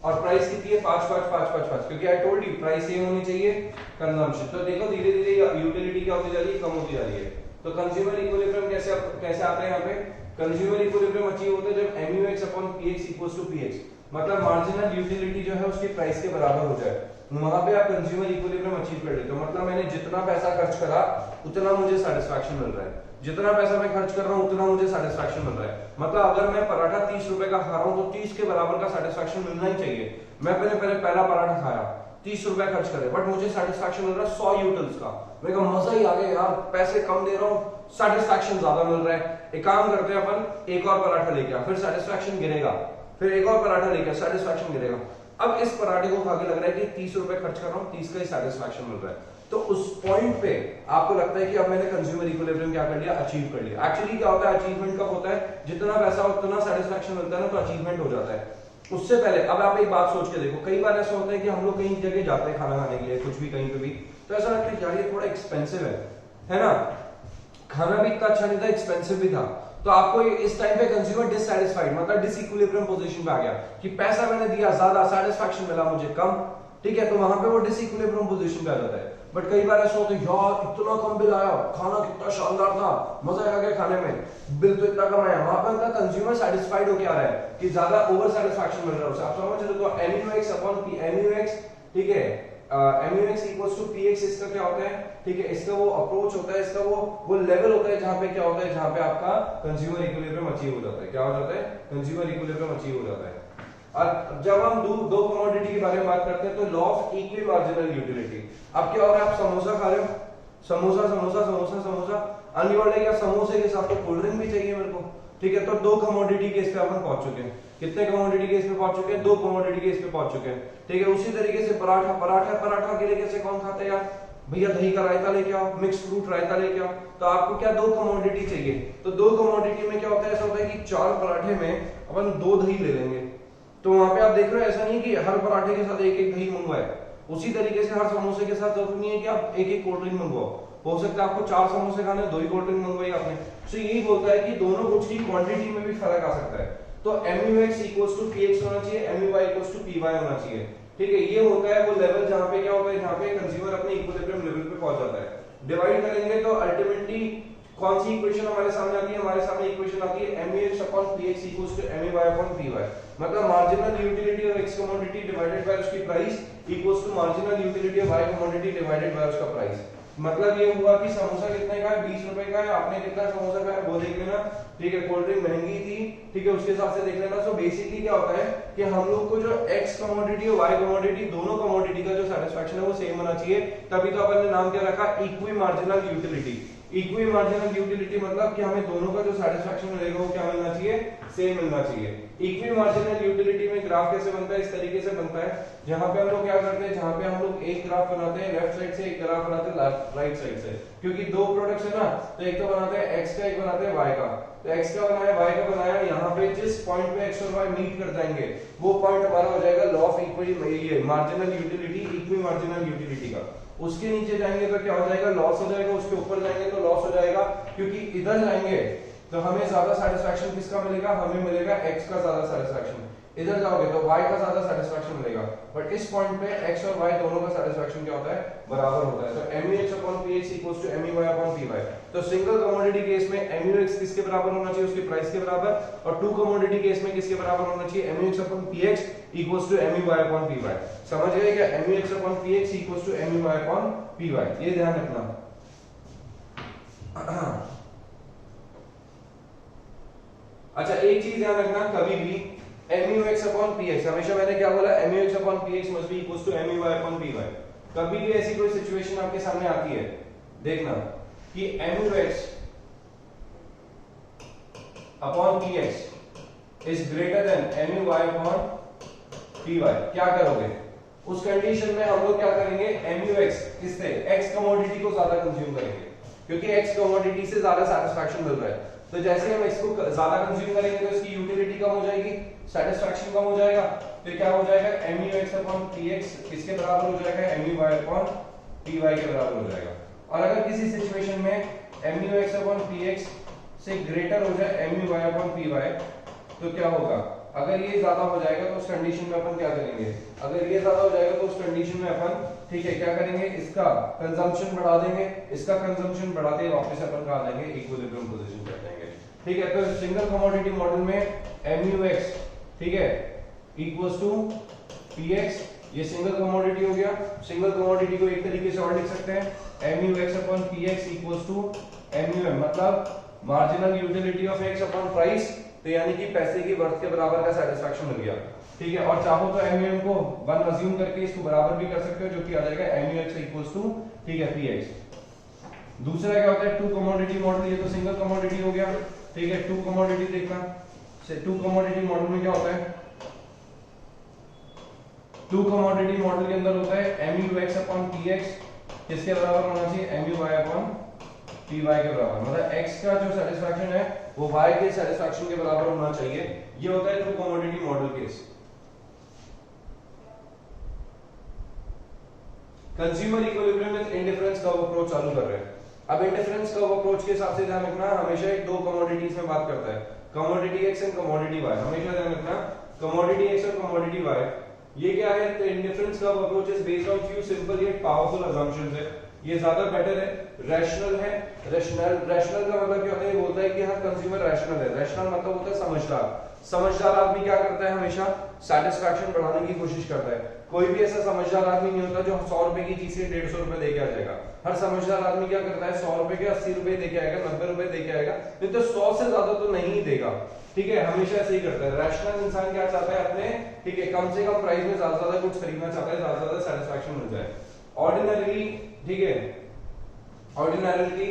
और प्राइस कितनी है 555555, क्योंकि I told you price same होनी चाहिए, कंजम्पशन। तो देखो धीरे धीरे यूटिलिटी क्या होती जा रही है, कम होती जा रही है। तो कंज्यूमर इक्विलिब्रियम कैसे आता है यहाँ पे, कंज्यूमर इक्विलिब्रियम अचीव होता है जब MUX upon PX equals to PX, मतलब मार्जिनल यूटिलिटी जो है उसकी प्राइस के बराबर हो जाए, वहां पे आप कंज्यूमर इक्विलिब्रियम अचीव कर लेते हो। मतलब मैंने जितना पैसा खर्च करा उतना मुझे सेटिस्फैक्शन मिल रहा है, जितना पैसा मैं खर्च कर रहा हूं उतना मुझे सेटिस्फैक्शन मिल रहा है। मतलब अगर मैं पराठा 30 रुपए का खा रहा हूं तो 30 के बराबर का सेटिस्फैक्शन मिलना ही चाहिए। मैं पहला पराठा खाया 30 रुपए खर्च करे, बट मुझे सेटिस्फैक्शन मिल रहा है 100 यूटिल्स का, मेरे को मजा ही आ गया यार, पैसे कम दे रहा हूं, सेटिस्फैक्शन ज्यादा मिल रहा है। एक काम करते हैं अपन, एक और पराठा लेके आ, फिर सेटिस्फैक्शन गिरेगा, फिर एक और पराठा लेके सेटिस्फैक्शन गिरेगा। अब इस पराठे को खा के लग रहा है कि 30 रुपए खर्च कर रहा हूं, 30 का ही सेटिस्फैक्शन मिल रहा है। तो उस पॉइंट पे आपको लगता है कि अब मैंने कंज्यूमर इक्विलिब्रियम क्या कर लिया, अचीव कर लिया। एक्चुअली क्या होता है, अचीवमेंट कब होता है, जितना पैसा उतना सेटिस्फैक्शन मिलता है ना, तो अचीवमेंट हो जाता है। उससे पहले अब आप एक बात सोच के देखो, कई बार ऐसा होता है कि हम लोग कहीं जगह जाते हैं खाना खाने के लिए, कुछ भी कहीं पे भी, तो ऐसा लगता है यार ये थोड़ा एक्सपेंसिव है ना, खाना भी इतना अच्छा नहीं था, एक्सपेंसिव भी था। तो आपको इस टाइम पे कंज्यूमर डिससैटिस्फाइड, मतलब डिसइक्विलिब्रियम पोजीशन पे आ गया कि पैसा मैंने दिया ज्यादा, सेटिस्फैक्शन मिला मुझे कम, ठीक है, तो वहां पे वो डिसइक्विलिब्रियम पोजीशन पे आ जाता है। बट कई बार ऐसा होता है यार इतना कम बिल आया, खाना कितना शानदार था, मजा आ गया खाने में, बिल तो इतना कम आया, वहां पर उनका कंज्यूमर सेटिस्फाइड हो क्या रहा है कि ज्यादा ओवर सेटिस्फैक्शन मिल रहा है उसे। आप समझ रहे हो, तो एमयूएक्स अपॉन पी एमयूएक्स, ठीक है, एमयूएक्स इक्वल्स टू पीएक्स, इसका क्या होता है, ठीक है, इसका वो अप्रोच होता है, इसका वो लेवल होता है जहां पे क्या होता है, जहां पे आपका कंज्यूमर इक्विलिब्रियम अचीव हो जाता है। क्या हो जाता है, कंज्यूमर इक्विलिब्रियम अचीव हो जाता है। और जब हम दो कमोडिटी के बारे में बात करते हैं तो law of equal marginal utility. अब क्या हो रहा है, आप समोसा खा रहे हो, समोसा समोसा समोसा समोसा, अनलिमिटेड या समोसे के साथ तो कोल्ड ड्रिंक भी चाहिए मेरे को, ठीक है। तो दो कमोडिटी केस पे अपन पहुंच चुके हैं। कितने कमोडिटी केस पे पहुंच चुके हैं, दो कमोडिटी केस पे पहुंच चुके हैं, ठीक है। उसी तरीके से पराठा के लिए कैसे कौन खाता है यार, भैया दही का रायता लेके आओ, मिक्स फ्रूट रायता लेके आओ। तो आपको क्या दो कमोडिटी चाहिए, तो दो कमोडिटी में क्या होता है, ऐसा होता है कि 4 पराठे में अपन 2 दही ले लेंगे। तो वहां पे आप देख रहे हो ऐसा नहीं कि हर पराठे के साथ एक एक दही मंगवाए, उसी तरीके से हर समोसे के साथ जरूरी नहीं है कि आप एक एक कोल्ड ड्रिंक मंगवाओ, हो सकता है आपको 4 समोसे खाने, 2 ही कोल्ड ड्रिंक मंगवाई आपने। तो यही बोलता है कि दोनों कुछ की क्वांटिटी में भी फर्क आ सकता है। तो MUX इक्वल्स टू PX होना चाहिए, MUY इक्वल्स टू PY होना चाहिए, ठीक है। ये होता है वो लेवल जहां पे क्या होता है, जहां पे कंज्यूमर अपने इक्विलिब्रियम लेवल पे पहुंच जाता है। डिवाइड करेंगे तो अल्टीमेटली कौन सी इक्वेशन हमारे सामने आती है? हमारे सामने इक्वेशन आती है MUX/PX इक्वल्स टू MUY/PY, मतलब marginal utility of X commodity divided by उसकी price equals to marginal utility of Y commodity divided by उसका प्राइस। मतलब ये हुआ कि समोसा कितने का है? 20 रुपए का है। आपने कितना समोसा खाया वो देख लेना, ठीक है। कोल्ड ड्रिंक महंगी थी, ठीक है, उसके हिसाब से देख लेना। सो बेसिकली क्या होता है कि हम लोग को जो X कमोडिटी और Y कमोडिटी दोनों कमोडिटी का जो सेटिस्फैक्शन है वो सेम होना चाहिए, तभी तो अपन ने नाम क्या रखा? Equi marginal utility. Equi marginal utility मतलब कि हमें दोनों का जो सेटिस्फैक्शन मिलेगा वो क्या मिलना चाहिए? सेम मिलना चाहिए। इक्वी मार्जिनल यूटिलिटी में ग्राफ कैसे बनता है? इस तरीके से बनता है, जहां पे हम लोग क्या करते हैं, जहां पे हम लोग एक ग्राफ बनाते हैं लेफ्ट साइड से, एक ग्राफ बनाते हैं राइट साइड से, क्योंकि दो प्रोडक्ट्स है ना, तो एक तो बनाते हैं x का, एक बनाते हैं y का। तो x का बनाया, y का बनाया, यहाँ पे जिस पॉइंट पे x और y मीट कर जाएंगे वो पॉइंट हमारा हो जाएगा law of equi marginal utility, equi marginal utility का। उसके नीचे जाएंगे तो क्या हो जाएगा? लॉस हो जाएगा। उसके ऊपर जाएंगे तो लॉस हो जाएगा, क्योंकि इधर जाएंगे तो हमें ज्यादा सेटिस्फैक्शन किसका मिलेगा? हमें मिलेगा x का ज्यादा सेटिस्फैक्शन। इधर जाओगे तो y का ज्यादा सेटिस्फैक्शन मिलेगा, बट इस पॉइंट पे x और y दोनों का सेटिस्फैक्शन क्या होता है? बराबर होता है। तो MUX/PX इक्वल्स टू MUY/PY। तो सिंगल कमोडिटी केस में MUX किसके बराबर होना चाहिए? उसके प्राइस के बराबर। और टू कमोडिटी केस में किसके बराबर होना चाहिए? MUX/PX equals to MUY/PY। समझ गए क्या? MUX/PX इक्वल्स टू MUY/PY, ये ध्यान रखना। अच्छा, एक चीज ध्यान रखना, कभी भी MUX/PX, हमेशा मैंने क्या बोला? MUX/PX must be equals to MUY/PY। कभी भी ऐसी कोई सिचुएशन आपके सामने आती है, देखना कि MUX/PX is greater than MUY/PY, क्या करोगे? उस कंडीशन में हम लोग क्या करेंगे? MUX किससे? X कमोडिटी को ज्यादा कंज्यूम करेंगे, क्योंकि X कमोडिटी से ज्यादा सेटिस्फैक्शन मिल रहा है। तो जैसे हम इसको ज्यादा कंज्यूम करेंगे तो इसकी यूटिलिटी कम हो जाएगी, सेटिस्फैक्शन कम हो जाएगा, तो क्या हो जाएगा? MUX/PX किसके बराबर हो जाएगा? MUY/PY के बराबर हो जाएगा। और अगर किसी सिचुएशन में MUX/PX से ग्रेटर हो जाए MUY/PY तो क्या होगा? अगर ये ज्यादा हो जाएगा तो उस कंडीशन में अपन क्या करेंगे? अगर ये ज्यादा हो जाएगा तो उस कंडीशन में अपन, ठीक है, क्या करेंगे? इसका कंजम्पशन बढ़ा देंगे। इसका कंजम्पशन बढ़ाते ही वापस अपन कहां जाएंगे? इक्विलिब्रियम पोजीशन पे जाएंगे, ठीक है। तो सिंगल कमोडिटी मॉडल में MUX, ठीक है, इक्वल्स टू PX, ये सिंगल कमोडिटी हो गया। सिंगल कमोडिटी को एक तरीके से और लिख सकते हैं, MUX/PX इक्वल्स टू MUM, मतलब marginal utility of X upon price, तो यानी कि पैसे की वर्थ के बराबर का सेटिस्फैक्शन मिल गया, ठीक है। और चाहो तो MUM को 1 अज्यूम करके इसको बराबर भी कर सकते हो, जो कि आ जाएगा MUX इक्वल्स टू, ठीक है, PX। दूसरा क्या होता है? टू कमोडिटी मॉडल, ये तो सिंगल कमोडिटी हो गया, ठीक है। टू कमोडिटी देखना, से टू कमोडिटी मॉडल में क्या होता है? टू कमोडिटी मॉडल के अंदर होता है MUX/PX किसके बराबर होना चाहिए? MUY/PY के बराबर, मतलब X का जो सेटिस्फैक्शन है वो Y के सेटिस्फैक्शन के बराबर होना चाहिए। ये होता है two commodity model case. Consumer equilibrium with indifference curve approach चालू कर रहे हैं। अब इंडिफरेंस कर्व अप्रोच के हिसाब से ध्यान रखना, हमेशा एक दो कमोडिटीज में बात करता है, commodity X and commodity Y। हमेशा ध्यान रखना, कमोडिटी X और कमोडिटी Y, ये क्या है? तो indifference curve approach is based on few simple yet powerful assumptions है। ये ज्यादा बेटर है, रैशनल है। रैशनल का मतलब क्या होता है? ये बोलता है कि हाँ, कंज्यूमर रैशनल है। रैशनल मतलब होता है समझदार। समझदार आदमी क्या करता है? हमेशा सेटिस्फैक्शन बढ़ाने की कोशिश करता है। कोई भी ऐसा समझदार आदमी नहीं होता जो 100 रुपए की चीज से 150 रुपए लेके आ जाएगा। हर समझदार आदमी क्या करता है? 100 रुपए के 80 रुपए देके आएगा, 90 रुपए देके आएगा, नहीं तो 100 से ज्यादा तो नहीं देगा, ठीक है। हमेशा ऐसे ही करता है। रैशनल इंसान क्या चाहता है? अपने, ठीक है, कम से कम प्राइस में ज्यादा कुछ खरीदना चाहता है, ज्यादा सेटिस्फैक्शन मिल जाए। ऑर्डिनरी, ठीक है, ordinarily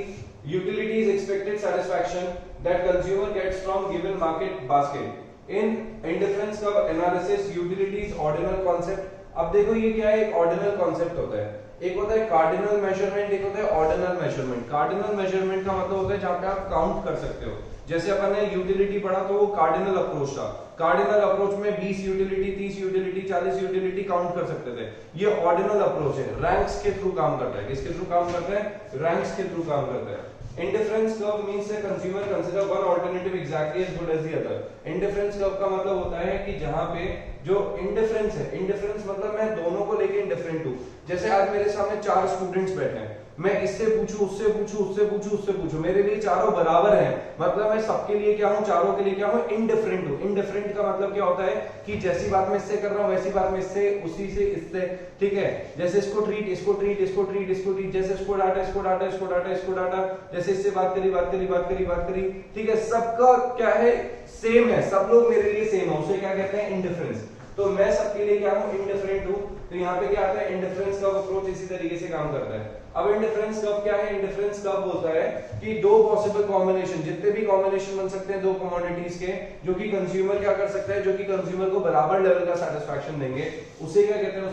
utility is expected satisfaction that consumer gets from given market basket. In indifference curve analysis utility is ordinal concept. अब देखो ये क्या है? एक ऑर्डिनल कॉन्सेप्ट होता है, एक होता है कार्डिनल मेजरमेंट, एक होता है ऑर्डिनल मेजरमेंट। कार्डिनल मेजरमेंट का मतलब होता है जहां पे आप काउंट कर सकते हो। जैसे अपन ने यूटिलिटी पढ़ा तो वो कार्डिनल अप्रोच था। कार्डिनल अप्रोच में 20 यूटिलिटी, 30 यूटिलिटी, 40 यूटिलिटी काउंट कर सकते थे। ये ऑर्डिनल अप्रोच है, रैंक्स के थ्रू काम करता है। किसके थ्रू काम करता है? रैंक्स के थ्रू काम करता है। Indifference curve means a consumer consider one alternative exactly as good as the other. Indifference curve का मतलब होता है कि जहां पे जो indifference है, indifference मतलब मैं दोनों को लेके indifferent हूं। जैसे आज मेरे सामने 4 स्टूडेंट्स बैठे हैं, मैं इससे पूछूं, उससे पूछूं, उससे पूछूं, उससे पूछूं, मेरे लिए चारों बराबर हैं, मतलब मैं सबके लिए क्या हूं, चारों के लिए क्या हूं, इंडिफरेंट हूं। इंडिफरेंट का मतलब क्या होता है कि जैसी बात मैं इससे कर रहा हूं वैसी बात मैं इससे, उसी से इससे, ठीक है। जैसे इसको ट्रीट, इसको ट्रीट, इसको ट्रीट, इसको ट्रीट, जैसे इसको डाटा, इसको डाटा, इसको डाटा, इसको डाटा, जैसे इससे बात करी, बात करी, बात करी, बात करी, ठीक है। सबका क्या है, सेम है, सब लोग मेरे लिए सेम है, उसे क्या कहते हैं, इंडिफरेंस। तो मैं सबके लिए क्या हूं, इंडिफरेंट हूं। तो यहाँ पे क्या आता है, इंडिफरेंस कर्व अप्रोच इसी तरीके से काम करता है। अब इंडिफरेंस कर्व क्या है? इंडिफरेंस कर्व होता है कि दो पॉसिबल कॉम्बिनेशन, जितने भी कॉम्बिनेशन बन सकते हैं दो कमोडिटीज के, जो कि कंज्यूमर क्या कर सकता है, जो कि कंज्यूमर को बराबर लेवल का सेटिस्फैक्शन देंगे, उसे क्या कहते हैं,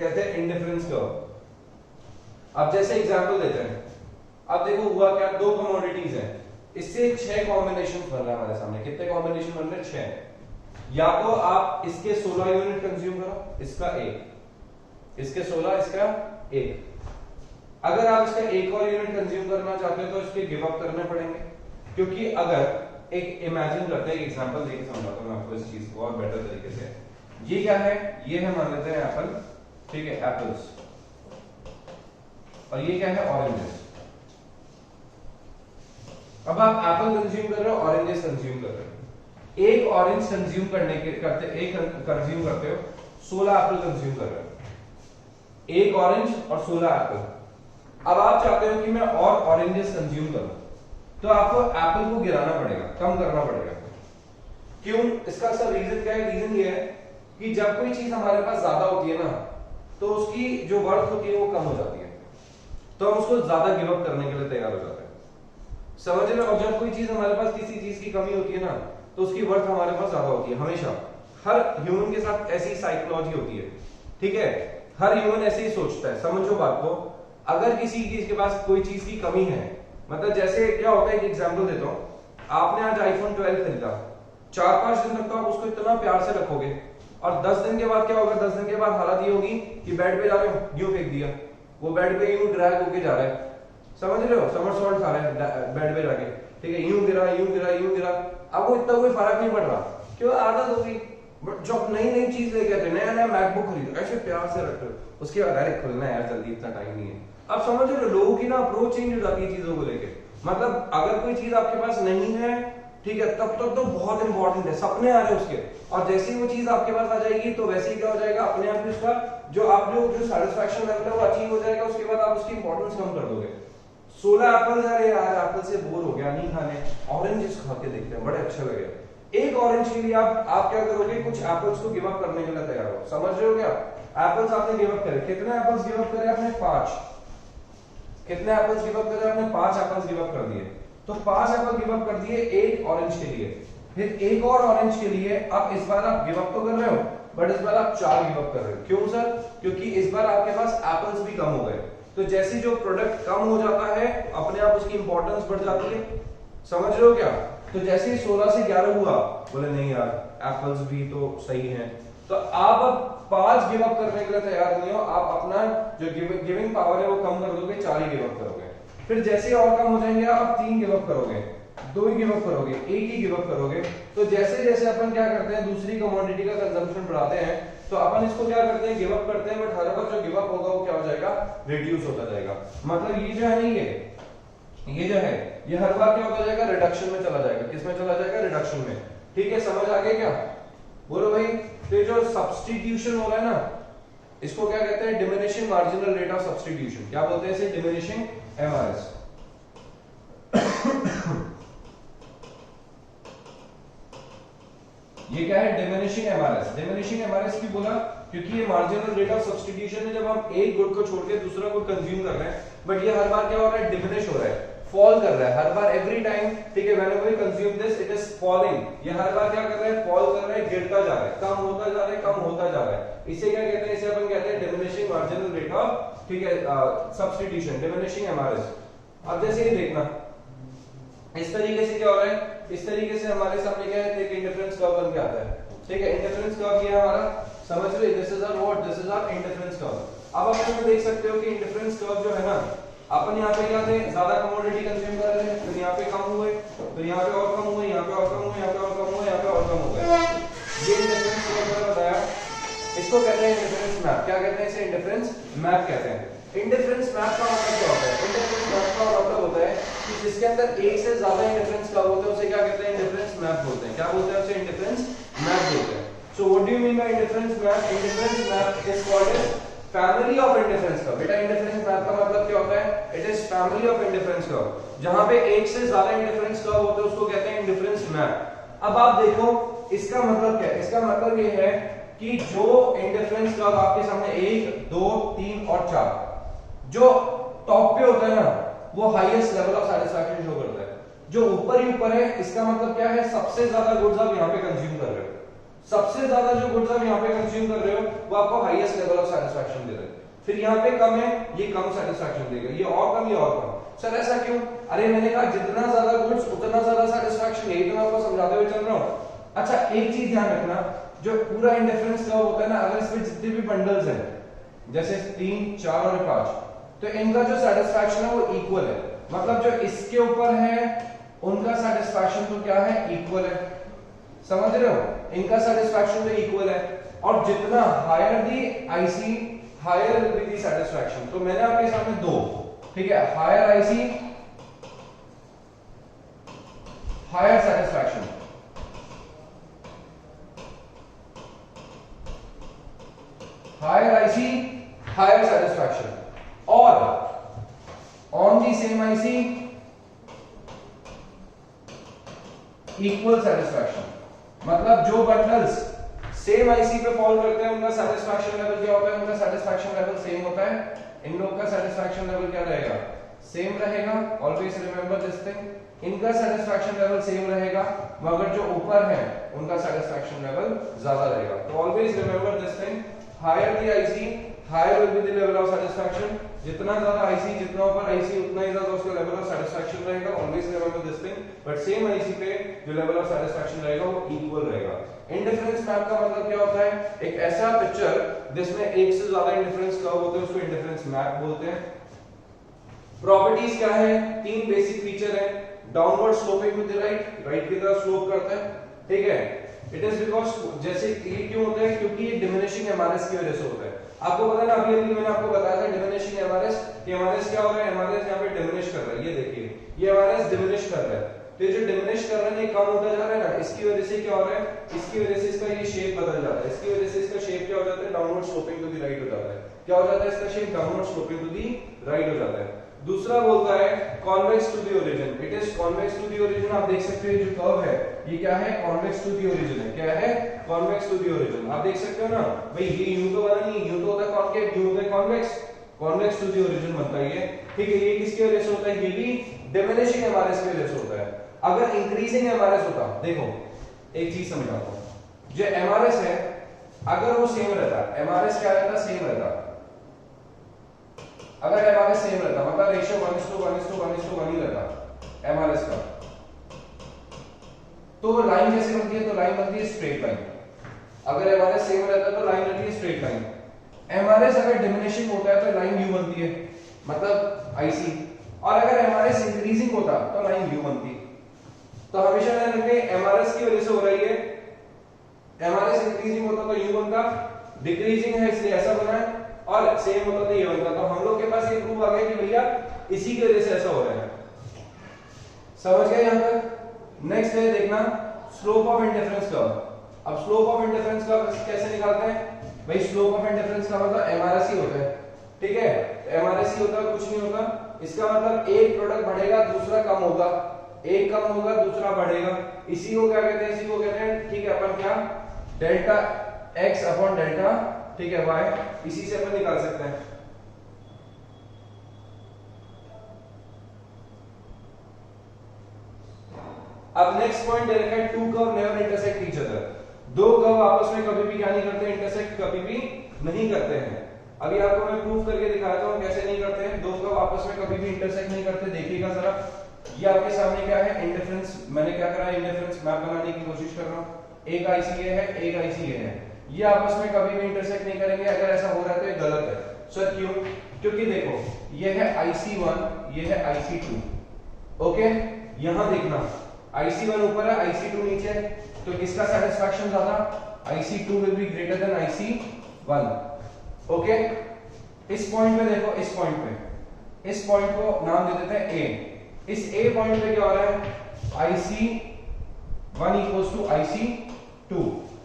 कहते हैं इंडिफरेंस कर्व। अब जैसे एग्जांपल देते हैं, अब देखो हुआ क्या, दो कमोडिटीज हैं, इससे 6 कॉम्बिनेशन बन रहा है हमारे सामने। कितने कॉम्बिनेशन बन रहे हैं? 6। या तो आप इसके 16 यूनिट कंज्यूम करो, इसका 1, इसके 16, इसका 1। अगर आप इसका एक और यूनिट कंज्यूम करना चाहते हो तो इसके गिव अप करने पड़ेंगे, क्योंकि अगर एक इमेजिन करते हैं, एक एग्जांपल देके समझाता हूं मैं आपको इस चीज को और बेटर तरीके से। ये क्या है? ये है, मान लेते हैं एप्पल, ठीक है, एप्पल्स, और ये क्या है, ऑरेंजेस। अब आप एप्पल कंज्यूम कर रहे हो, ऑरेंजेस कंज्यूम कर रहे हो। एक ऑरेंज कंज्यूम करने के करते, एक कंज्यूम करते हो, 16 एप्पल कंज्यूम कर रहे हो। एक ऑरेंज और 16 एप्पल। अब आप चाहते हो कि मैं और ऑरेंजेस कंज्यूम करूं, तो आपको एप्पल को गिराना पड़ेगा, कम करना पड़ेगा। क्यों? इसका सब रीजन क्या है? रीजन ये है कि जब कोई चीज हमारे पास ज्यादा होती है ना, तो उसकी जो वर्थ होती है वो कम हो जाती है, तो हम उसको ज्यादा गिव अप करने के लिए तैयार हो जाते हैं, समझ रहे हो। और जब कोई चीज हमारे पास किसी चीज की कमी होती है ना, तो उसकी वर्थ हमारे पास ज्यादा होती है। हमेशा हर ह्यूमन के साथ ऐसी साइकोलॉजी होती है, ठीक है, हर ह्यूमन ऐसे ही सोचता है। समझो बात को, अगर किसी चीज के पास कोई चीज की कमी है, मतलब जैसे क्या होता है, एक एग्जांपल देता हूं, आपने आज आईफोन 12 खरीदा, 4-5 दिन तक तो आप उसको इतना प्यार से रखोगे, और 10 दिन के बाद क्या होगा, 10 दिन के बाद हालत ये होगी कि बेड पे जा रहे हो, यूं फेंक दिया, वो बेड पे यूं ड्रैग होके जा रहा है, समझ रहे हो, समरसॉल्ट खा रहा है बेड पे जाके, ठीक है, यूं गिरा, यूं गिरा, यूं गिरा। अब वो इतना कोई फर्क नहीं पड़ रहा, क्यों? आदत हो गई। बट जब नई नई चीज लेके आते, नया नया मैकबुक खरीदो, ऐसे प्यार से रखते हो, उसके बाद डायरेक्ट खोलना है यार, जल्दी, इतना टाइम नहीं है। अब समझ रहे हो, लोगों की ना अप्रोच चेंज हो जाती है चीजों को लेके। मतलब अगर कोई चीज आपके पास नहीं है, ठीक है, तब तक तो बहुत इंपॉर्टेंट है, सपने आ रहे हैं उसके, और जैसे ही वो चीज आपके पास आ जाएगी तो वैसे ही क्या हो जाएगा, अपने आप ही उसका जो सेटिस्फैक्शन लेवल है वो अचीव हो जाएगा, उसके बाद आप उसकी इंपॉर्टेंस कम कर दोगे। 16 एप्पल जा रहे यार, एप्पल से बोर हो गया, नहीं खाने, ऑरेंजेस खा के देखते हैं, बड़े अच्छे लगे। एक ऑरेंज के लिए आप क्या करोगे, कुछ एप्पल्स को गिव अप करने के लिए तैयार हो, समझ रहे हो क्या? एप्पल्स आपने गिव अप करे, कितने एप्पल्स गिव अप करे आपने? 5। कितने एप्पल्स गिव अप करे आपने? 5 एप्पल्स गिव अप कर दिए। तो 5 एप्पल गिव अप कर दिए एक ऑरेंज के लिए, फिर एक और ऑरेंज के लिए। अब इस बार आप गिव अप तो कर रहे हो, बट इस बार आप 4 गिव अप कर रहे हो। क्यों सर? क्योंकि इस बार आपके पास एप्पल्स भी कम हो गए। तो जैसे जो प्रोडक्ट कम हो जाता है, अपने आप उसकी इंपॉर्टेंस बढ़ जाती है, समझ रहे हो क्या? तो जैसे ही 16 से 11 हुआ, बोले नहीं यार एप्पल्स भी तो सही हैं, तो आप अब 5 गिव अप करने के लिए तैयार नहीं हो, आप अपना जो गिविंग पावर है वो कम कर दोगे, 4 ही गिव अप करोगे। फिर जैसे और कम हो जाएंगे, आप 3 गिव अप करोगे, 2 ही गिव अप करोगे, 1 ही गिव अप करोगे। तो जैसे जैसे अपन क्या करते हैं, दूसरी कमोडिटी का कंजम्पशन बढ़ाते हैं, तो अपन इसको क्या करते हैं, गिव अप करते हैं, बट हर बार जो गिव अप होगा वो क्या हो जाएगा, रिड्यूस होता जाएगा। मतलब ये जो है नहीं, ये जो है ये हर बार क्या होता जाएगा, रिडक्शन में चला जाएगा। किसमें चला जाएगा? रिडक्शन में। ठीक है, समझ आ गया क्या? बोलो भाई। तो ये जो सब्स्टिट्यूशन हो रहा है ना, इसको क्या कहते हैं, diminishing marginal rate of substitution. क्या बोलते हैं इसे? Diminishing MRS. ये क्या है? Diminishing MRS. डिमिनिशिंग एमआरएस क्यों बोला? क्योंकि ये मार्जिनल रेट ऑफ सब्स्टिट्यूशन है, जब हम एक गुड को छोड़ के दूसरा गुड कंज्यूम कर रहे हैं, बट ये हर बार क्या हो रहा है, डिमिनिश हो रहा है, फॉल कर रहा है हर बार, एवरी टाइम। ठीक है, whenever we consume this it is falling. ये हर बार क्या कर रहा है, फॉल कर रहा है, गिरता जा रहा है, कम होता जा रहा है, कम होता जा रहा है। इसे क्या कहते हैं? इसे अपन कहते हैं डिमिनिशिंग मार्जिनल रेट ऑफ, ठीक है, सब्स्टिट्यूशन, डिमिनिशिंग एमआरएस। अब जैसे ये देखना, इस तरीके से क्या हो रहा है, इस तरीके से हमारे सामने क्या है, एक इंटरफेरेंस कर्व बन के आता है। ठीक है, इंटरफेरेंस कर्व ये है हमारा, समझ रहे, this is our what, this is our interference curve. अब आप इसमें देख सकते हो कि इंटरफेरेंस कर्व जो है ना, अपन यहाँ पे क्या थे, ज्यादा कमोडिटी कंज्यूम कर रहे हैं, फिर यहाँ पे कम हुए, फिर यहाँ पे और कम हुए, यहाँ पे और कम हुए, यहाँ पे और कम हुए, यहाँ पे और कम हो गए। ये इंटरफेरेंस कर्व मैंने बताया, इसको कहते हैं इंटरफेरेंस मैप। क्या कहते हैं इसे, इंटरफेरेंस मैप कहते हैं। इंटरफेरेंस मैप का मतलब क्या होता है, इंटरफेरेंस मैप का मतलब होता है कि जिसके अंदर एक से ज्यादा इंटरफेरेंस कर्व होते हैं उसे क्या कहते हैं, इंटरफेरेंस मैप बोलते हैं। क्या बोलते हैं उसे, इंटरफेरेंस मैप बोलते हैं। So what do you mean by interference map? Interference map is called as family of interference curve. बेटा इंटरफेरेंस मैप का मतलब क्या होता है, it is family of interference curve. जहां पे एक से ज्यादा इंटरफेरेंस कर्व होते हैं उसको कहते हैं इंटरफेरेंस मैप। अब आप देखो इसका मतलब क्या है, इसका मतलब ये है कि जो इंटरफेरेंस कर्व आपके सामने 1 2 3 और 4 जो टॉप पे होता है ना, वो highest level of satisfaction show करता है। जो ऊपर ही ऊपर है, इसका मतलब क्या है, सबसे ज्यादा गुड्स आप यहाँ पे कंज्यूम कर रहे हो, सबसे ज्यादा जो गुड्स आप यहाँ पे कंज्यूम कर रहे हो वो आपको हाईएस्ट लेवल ऑफ सैटिस्फैक्शन दे रहे हैं। फिर यहाँ पे कम है, ये कम सैटिस्फैक्शन देगा, ये और कम, ये और कम। सर ऐसा क्यों? अरे मैंने कहा जितना ज्यादा गुड्स उतना ज्यादा सैटिस्फैक्शन, यही तो मैं आपको समझाते हुए चल रहा हूँ। अच्छा एक चीज ध्यान रखना, जो पूरा इंटरफेरेंस कर्व होता है ना, अगर इसमें जितने भी बंडल्स हैं, जैसे 3 4 और 5, तो इनका जो सैटिस्फैक्शन है वो इक्वल है। मतलब जो इसके ऊपर है उनका सैटिस्फैक्शन तो क्या है, इक्वल है। समझ रहे हो, इनका सैटिस्फैक्शन तो इक्वल है। और जितना higher the IC higher will be the satisfaction. तो मैंने आपके सामने दो, ठीक है, higher IC higher satisfaction, higher IC higher satisfaction, और on the same IC equal satisfaction. मतलब जो बंडल्स सेम आईसी पे फॉल करते हैं उनका सैटिस्फैक्शन लेवल क्या होता है, उनका सैटिस्फैक्शन लेवल सेम होता है। इन लोग का सैटिस्फैक्शन लेवल क्या रहेगा, सेम रहेगा। ऑलवेज रिमेंबर दिस थिंग, इनका सैटिस्फैक्शन लेवल सेम रहेगा, मगर जो ऊपर है उनका सैटिस्फैक्शन लेवल ज्यादा रहेगा। तो always remember this thing, higher the IC higher will be the level of satisfaction. जितना ज्यादा आईसी, जितना ऊपर आईसी, उतना ही ज्यादा उसका लेवल ऑफ सैटिस्फैक्शन रहेगा। Always remember this thing, but same IC पे जो लेवल ऑफ सैटिस्फैक्शन रहेगा वो इक्वल रहेगा। इंटरफेरेंस मैप का मतलब क्या होता है, एक ऐसा पिक्चर जिसमें एक से ज्यादा इंटरफेरेंस कर्व होते हैं उसको इंटरफेरेंस मैप बोलते हैं। प्रॉपर्टीज क्या है, तीन बेसिक फीचर है। Downward sloping to the right, right की तरफ स्लोप करता है, ठीक है। इट इज बिकॉज, जैसे ये क्यों होता है, क्योंकि ये डिमिनिशिंग एमआरएस की वजह से होता है। आपको पता है ना, अभी अभी मैंने आपको बताया था डिमिनिशिंग एमआरएस, कि एमआरएस क्या हो रहा है, एमआरएस यहाँ पे डिमिनिश कर रहा है। ये देखिए, ये एमआरएस डिमिनिश कर रहा है, तो ये जो डिमिनिश कर रहा है, ये कम होता जा रहा है ना, इसकी वजह से क्या हो रहा है, इसकी वजह से इसका ये शेप बदल जाता है। इसकी वजह से इसका शेप क्या हो जाता है, downward sloping to the right हो जाता है। क्या हो जाता है, इसका shape downward sloping to the right हो जाता है। दूसरा बोलता है convex to the origin, it is convex to the origin. आप देख सकते हो जो कर्व है ये क्या है, कॉन्वेक्स टू द ओरिजिन है। क्या है, कॉन्वेक्स टू द ओरिजिन। आप देख सकते हो ना भाई, ये यूं तो बना नहीं, यूं तो होता है कॉन्केव, यूं होता है convex, convex to the origin बनता है ये, ठीक है। ये किसकी वजह से होता है, ये भी डिमिनिशिंग एमआरएस की वजह से होता है। अगर इंक्रीजिंग एमआरएस होता, देखो एक चीज समझाता हूं, जो एमआरएस है अगर वो सेम रहता, एमआरएस क्या रहता, सेम रहता। अगर एमआरएस सेम रहता, मतलब रेशियो 1:1:1:1 ही रहता एमआरएस का, तो लाइन कैसे बनती है, तो लाइन बनती है स्ट्रेट लाइन। अगर एमआरएस सेम रहता तो लाइन बनती है स्ट्रेट लाइन। एमआरएस अगर डिमिनिशिंग होता है तो लाइन यू बनती है, मतलब आईसी। और अगर एमआरएस इंक्रीजिंग होता तो लाइन यू बनती। तो हमेशा ध्यान रखें, एमआरएस की वजह से हो रही है, एमआरएस इंक्रीजिंग होता तो यू बनता, डिक्रीजिंग है इसलिए ऐसा बना है, और सेम होता तो ये बनता। तो हम लोग के पास ये प्रूफ आ गया कि भैया इसी की वजह से ऐसा हो रहा है। समझ गए यहां तक? नेक्स्ट है देखना स्लोप ऑफ इंटरफेरेंस कर्व। अब स्लोप ऑफ इंटरफेरेंस कर्व कैसे निकालते हैं भाई, स्लोप ऑफ इंटरफेरेंस का मतलब एमआरएस ही होता है, ठीक है। एमआरएस ही होता है, कुछ नहीं होता। इसका मतलब एक प्रोडक्ट बढ़ेगा दूसरा कम होगा, एक कम होगा दूसरा बढ़ेगा। इसी को क्या कहते हैं, इसी को कहते हैं, ठीक है, अपन क्या, डेल्टा एक्स अपॉन डेल्टा, ठीक है, वाई, इसी से अपन निकाल सकते हैं। अब नेक्स्ट पॉइंट दे रखा है, two curve never intersect each other. दो कर्व आपस में कभी भी क्या नहीं करते, इंटरसेक्ट कभी भी नहीं करते हैं। अभी आपको मैं प्रूफ करके दिखाता हूं कैसे नहीं करते हैं। दो कर्व आपस में कभी भी इंटरसेक्ट नहीं करते। देखिएगा जरा, ये आपके सामने क्या है, इंडिफरेंस। मैंने क्या करा, इंडिफरेंस मैप बनाने की कोशिश कर रहा हूं। एक आईसी ये है, एक आईसी ये है, ये आपस में कभी भी इंटरसेक्ट नहीं करेंगे। अगर ऐसा हो रहा है तो ये गलत है। सर क्यों? क्योंकि देखो ये है IC1, ये है IC2। ओके, यहां देखना IC1 ऊपर है, IC2 नीचे है, तो किसका सेटिस्फैक्शन ज्यादा? IC2 will be greater than IC1। Okay, इस पॉइंट पे देखो, इस पॉइंट पे, इस पॉइंट को नाम दे देते हैं A। इस A पॉइंट पे क्या हो रहा है, IC1 इक्वल्स टू IC2,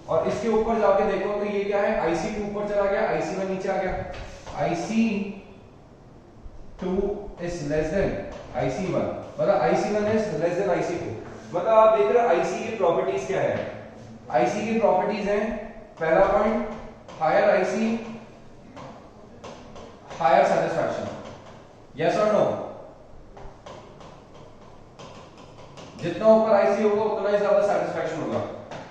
और इसके ऊपर जाके देखो तो ये क्या है, IC2 ऊपर चला गया, IC1 नीचे आ गया। IC2 is less than IC1, मतलब IC1 is less than IC2। मतलब आप देख रहे हो IC की प्रॉपर्टीज क्या है। IC की प्रॉपर्टीज हैं, पहला point higher IC higher satisfaction, yes और नो? जितना ऊपर IC होगा उतना ही ज्यादा सेटिस्फैक्शन होगा।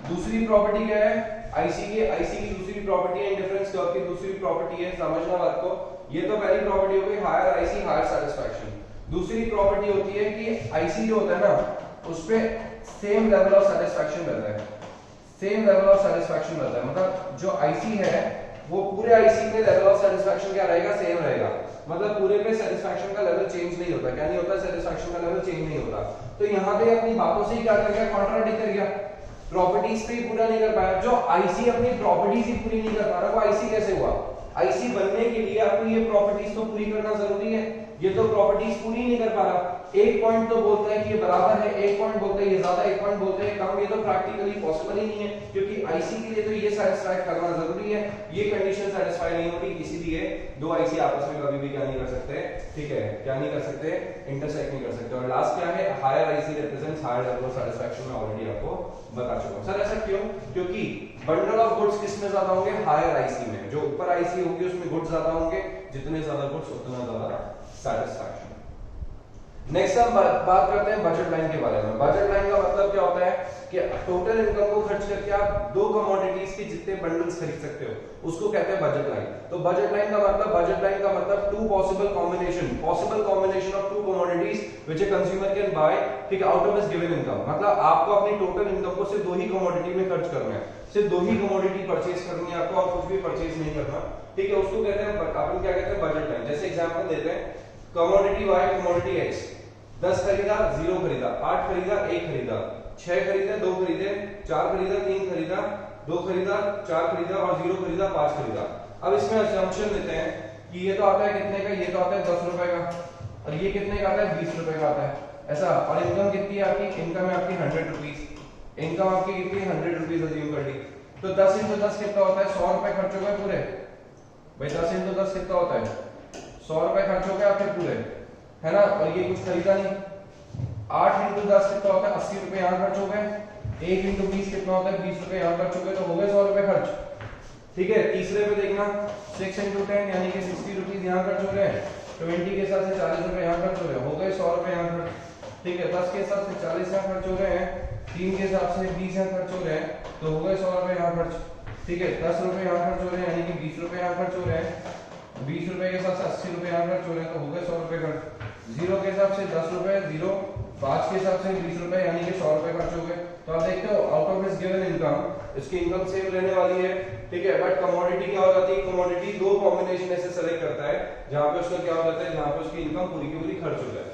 दूसरी प्रॉपर्टी क्या है IC की दूसरी प्रॉपर्टी है इंडिफरेंस कर्व की दूसरी प्रॉपर्टी है, समझना बात को। ये तो पहली प्रॉपर्टी हो गई हायर IC हायर सेटिस्फैक्शन। दूसरी प्रॉपर्टी होती है कि IC जो होता है ना उस पे सेम लेवल ऑफ सेटिस्फैक्शन रहता है, सेम लेवल ऑफ सेटिस्फैक्शन रहता है। मतलब जो IC है वो पूरे IC पे लेवल ऑफ सेटिस्फैक्शन क्या रहेगा, सेम रहेगा। मतलब पूरे पे सेटिस्फैक्शन का लेवल चेंज नहीं होता। क्या नहीं होता? सेटिस्फैक्शन का लेवल चेंज नहीं होता। तो यहाँ पे अपनी बातों से ही क्या कर गया, कॉन्ट्राडिक्ट कर गया, प्रॉपर्टीज पे ही पूरा नहीं कर पाया। जो IC अपनी प्रॉपर्टीज ही पूरी नहीं कर पा रहा, वो IC कैसे हुआ? IC बनने के लिए आपको ये प्रॉपर्टीज तो पूरी करना जरूरी है, ये तो प्रॉपर्टीज पूरी नहीं कर पा रहा। एक पॉइंट तो बोलता है कि ये बराबर है, एक पॉइंट बोलता है ये ज्यादा, एक पॉइंट बोलता है कम। ये तो प्रैक्टिकली पॉसिबल ही नहीं है, क्योंकि IC के लिए तो ये सेटिस्फाई करना जरूरी है, ये कंडीशन सेटिस्फाई नहीं होगी, इसीलिए दो IC आपस में कभी भी क्या नहीं कर सकते, ठीक है, क्या नहीं कर सकते, इंटरसेक्ट नहीं कर सकते। और लास्ट क्या है, higher IC represents higher level of satisfaction. मैं ऑलरेडी आपको बता चुका हूं। सर ऐसा क्यों? क्योंकि बंडल ऑफ गुड्स किसमें ज्यादा होंगे, हायर IC में। जो ऊपर IC होगी उसमें गुड्स ज्यादा होंगे, जितने ज्यादा गुड्स उतना ज्यादा सेटिस्फैक्शन। नेक्स्ट हम बात करते हैं बजट लाइन के बारे में। बजट लाइन का मतलब क्या होता है कि टोटल इनकम को खर्च करके आप दो कमोडिटीज के जितने बंडल्स खरीद सकते हो उसको कहते हैं बजट लाइन। तो बजट लाइन का मतलब two possible combination of two commodities which a consumer can buy, ठीक है, out of his given income. मतलब आपको अपनी टोटल इनकम को सिर्फ दो ही कमोडिटी में खर्च करना है, सिर्फ दो ही कमोडिटी परचेज करनी है आपको, और कुछ भी परचेज नहीं करना, ठीक है। उसको कहते हैं, अपन क्या कहते हैं, बजट लाइन। जैसे एग्जांपल देते हैं, कमोडिटी Y कमोडिटी X, 10 खरीदा 0 खरीदा, 8 खरीदा 1 खरीदा, 6 खरीदे 2 खरीदे, 4 खरीदा 3 खरीदा, 2 खरीदा 4 खरीदा और 0 खरीदा 5 खरीदा। अब इसमें असम्पशन लेते हैं कि ये तो आता है कितने का, ये तो आता है 10 रुपए का, और ये कितने का आता है, 20 रुपए का आता है, ऐसा। और इनकम कितनी है आपकी, इनकम है आपकी 100 रुपीज, इनकम आपकी कितनी, 100 रुपीज अज्यूम कर ली। तो 10 into 10 कितना होता है, 100 रुपए खर्च हो गए पूरे भाई। 10 into 10 कितना होता है, 100 रुपए खर्च हो गए आपके पूरे, है ना। और ये कुछ खरीदा नहीं। 8 into 10 कितना होता है, 80 रुपए यहाँ खर्च हो गए। 1 into 20 कितना होता है, 20 रुपए यहाँ खर्च हो गए, तो हो गए 100 रुपए खर्च, ठीक है। तीसरे पे देखना, 6 into 10 यानी कि 60 रुपीज यहाँ खर्च हो रहे हैं, 20 के हिसाब से 40 रुपए यहाँ खर्च हो रहे हैं, हो गए 100 रुपए यहाँ खर्च, ठीक है। 10 के हिसाब से 40 यहाँ खर्च हो रहे हैं, 3 के हिसाब से 20 यहाँ खर्च हो रहे हैं, तो हो गए 100 रुपए यहाँ खर्च, ठीक है। 10 रुपए यहाँ खर्च हो रहे हैं यानी कि 20 रुपए यहाँ खर्च हो रहे हैं, 20 रुपए के हिसाब से 80 रुपए यहाँ खर्च हो रहे हैं, तो हो गए 100 रुपए खर्च। 0 के हिसाब से 10 रुपए, 0 5 के हिसाब से 20 रुपए यानी कि 100 रुपए खर्च हो गए। तो आप देखते हो out of his given income इसकी इनकम सेम रहने वाली है, ठीक है। बट कमोडिटी क्या हो जाती है, कमोडिटी दो कॉम्बिनेशन ऐसे सेलेक्ट करता है जहां पे उसका क्या हो जाता है, जहां पे उसकी इनकम पूरी की पूरी खर्च हो जाए।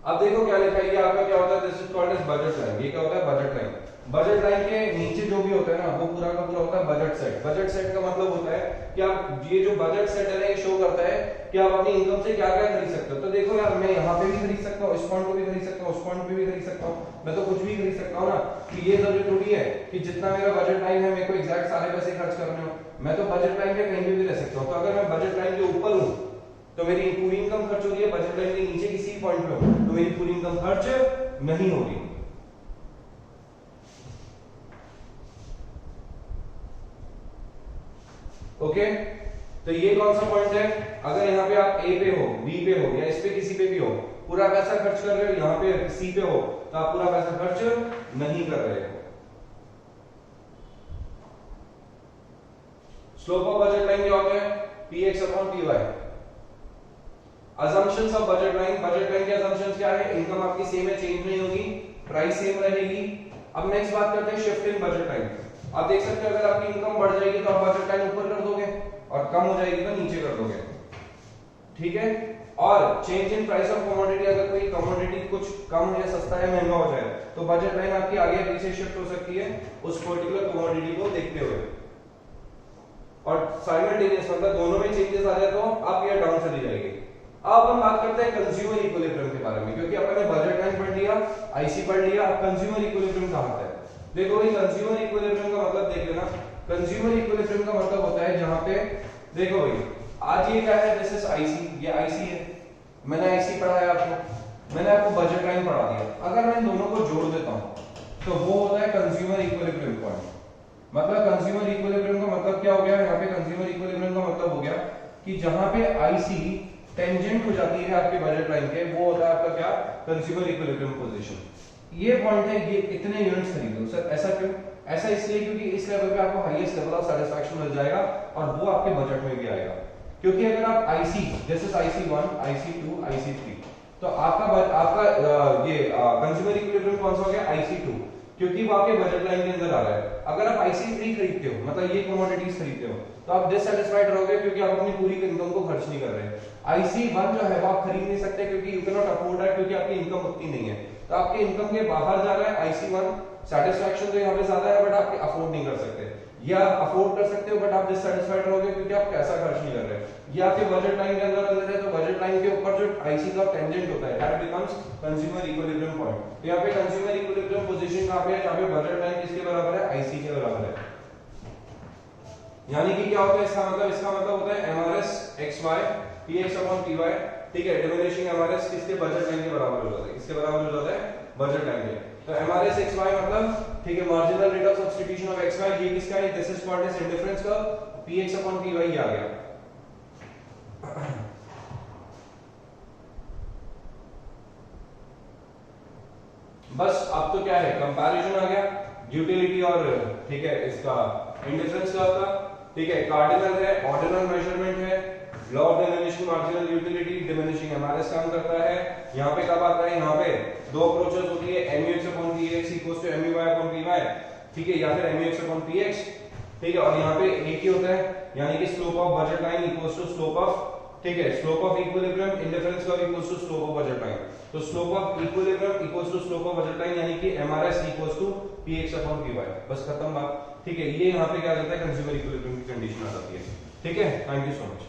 अब देखो क्या लिखा है, ये आपका क्या होता है, this is called as budget line. ये क्या होता है, बजट लाइन। बजट लाइन के नीचे जो भी होता है ना वो पूरा का पूरा होता है बजट सेट। बजट सेट का मतलब होता है कि आप ये जो बजट सेट है ना ये शो करता है कि आप अपनी इनकम से क्या क्या खरीद सकते हो। तो देखो यार, मैं यहाँ पे भी खरीद सकता हूँ, इस पॉइंट को भी खरीद सकता हूँ, उस पॉइंट पे भी खरीद सकता हूँ, मैं तो कुछ भी खरीद सकता हूँ ना। कि ये जरूरी थोड़ी है कि जितना मेरा बजट लाइन है मेरे को एग्जैक्ट सारे पैसे खर्च करने हो। मैं तो बजट लाइन के कहीं पे भी रह सकता हूँ। तो अगर मैं बजट लाइन के ऊपर हूँ तो मेरी पूरी इनकम खर्च हो रही है, बजट लाइन के नीचे किसी पॉइंट पे हूँ तो मेरी पूरी इनकम खर्च नहीं हो रही। ओके, तो ये कौन सा पॉइंट है, अगर यहाँ पे आप ए पे हो, बी पे हो या इस पे किसी पे भी हो, पूरा पैसा खर्च कर रहे हो, यहाँ पे सी पे हो तो आप पूरा पैसा खर्च नहीं कर रहे हो। स्लोप ऑफ बजट लाइन क्या होता है, px upon py। assumptions of budget line, budget line के assumptions क्या है? इनकम आपकी सेम है, चेंज नहीं होगी, प्राइस सेम रहेगी। अब नेक्स्ट बात करते हैं शिफ्ट इन बजट लाइन। आप देख सकते हो अगर आपकी इनकम बढ़ जाएगी तो आप बजट लाइन ऊपर कर दोगे और कम हो जाएगी तो नीचे कर दोगे, ठीक है। और change in price of commodity, अगर कोई कमोडिटी कुछ कम या सस्ता या महंगा हो जाए तो बजट लाइन आपकी आगे पीछे शिफ्ट हो सकती है उस पर्टिकुलर कमोडिटी को देखते हुए। और साइमल्टेनियस मतलब दोनों में चेंजेस आ जाए तो अप या डाउन चली जाएगी। अब हम बात करते हैं कंज्यूमर इक्विलिब्रियम के बारे में, क्योंकि अपन ने बजट लाइन पढ़ लिया, आईसी पढ़ लिया, अब कंज्यूमर इक्विलिब्रियम कहां होता है। देखो भाई कंज्यूमर इक्विलिब्रियम का मतलब देख लेना, कंज्यूमर इक्विलिब्रियम का मतलब होता है जहां पे देखो भाई आज ये क्या है, दिस इज आईसी, ये आईसी है, मैंने आईसी पढ़ाया आपको, मैंने आपको बजट लाइन पढ़ा दिया। अगर मैं इन दोनों को जोड़ देता हूं तो वो होता है कंज्यूमर इक्विलिब्रियम पॉइंट। मतलब कंज्यूमर इक्विलिब्रियम का मतलब क्या हो गया, यहाँ पे कंज्यूमर इक्विलिब्रियम का मतलब हो गया कि जहां पे आईसी टेंजेंट हो जाती है आपके बजट लाइन के, वो होता है आपका क्या, कंज्यूमर इक्विलिब्रियम पोजीशन। ये पॉइंट है, ये इतने यूनिट्स खरीदो सर, ऐसा क्यों? ऐसा इसलिए क्योंकि इस लेवल पे आपको हाईएस्ट लेवल ऑफ सैटिस्फैक्शन मिल जाएगा और वो आपके बजट में भी आएगा। क्योंकि अगर आप आईसी जैसे IC1, IC2, IC3 तो आपका ये कंज्यूमर इक्विलिब्रियम कौन सा हो गया, IC2, क्योंकि वो आपके बजट लाइन के अंदर आ रहा है। अगर आप IC3 खरीदते हो मतलब ये कमोडिटीज खरीदते हो तो आप डिससैटिस्फाइड रहोगे क्योंकि आप अपनी पूरी इनकम को खर्च नहीं कर रहे। IC1 जो है वो आप खरीद नहीं सकते क्योंकि you can not afford that, क्योंकि आपकी इनकम उतनी नहीं है। तो आपके इनकम के बाहर जा रहा है IC1, सैटिस्फैक्शन तो यहाँ पे ज्यादा है बट आप अफोर्ड नहीं कर सकते, या अफोर्ड कर सकते हो बट आप डिससैटिस्फाइड रहोगे क्योंकि आप पैसा खर्च नहीं कर रहे। ये आपके बजट लाइन के अंदर है तो बजट लाइन के ऊपर जो आईसी का टेंजेंट होता है that becomes consumer equilibrium point. तो यहाँ पे कंज्यूमर इक्विलिब्रियम पोजीशन कहां पे है, जहां पे बजट लाइन किसके बराबर है, आईसी के बराबर है। यानी कि क्या होता है इसका मतलब होता है एमआरएस XY PX/PY, ठीक है। डिमिनिशिंग एमआरएस किसके, बजट लाइन के बराबर हो जाता है, किसके बराबर हो जाता है, बजट लाइन के। तो एमआरएस XY मतलब ठीक है marginal rate of substitution of XY, ये किसका है, this is called as indifference curve, PX/PY ये आ गया। बस अब तो क्या है, कंपैरिजन आ गया, यूटिलिटी और ठीक है इसका इंडिफरेंस कर्व का, ठीक है। कार्डिनल है, ऑर्डिनल मेजरमेंट है, law of diminishing marginal utility, diminishing MRS काम करता है। यहाँ पे कब आता है, यहाँ पे दो अप्रोचेस होती है, MUX/PX इक्वल्स टू MUY/PY, ठीक है, या फिर MUX/PX, ठीक है। और यहाँ पे एक ही होता है, यानी कि slope of budget line equals to slope of, ठीक है, slope of equilibrium indifference curve equals to slope of budget line. तो slope of equilibrium equals to slope of budget line यानी कि एमआरएस इक्वल्स टू PX/PY, बस खत्म बात, ठीक है। ये यहाँ पे क्या रहता है, कंज्यूमर इक्विलिब्रियम की कंडीशन आ जाती है, ठीक है। Thank you so much.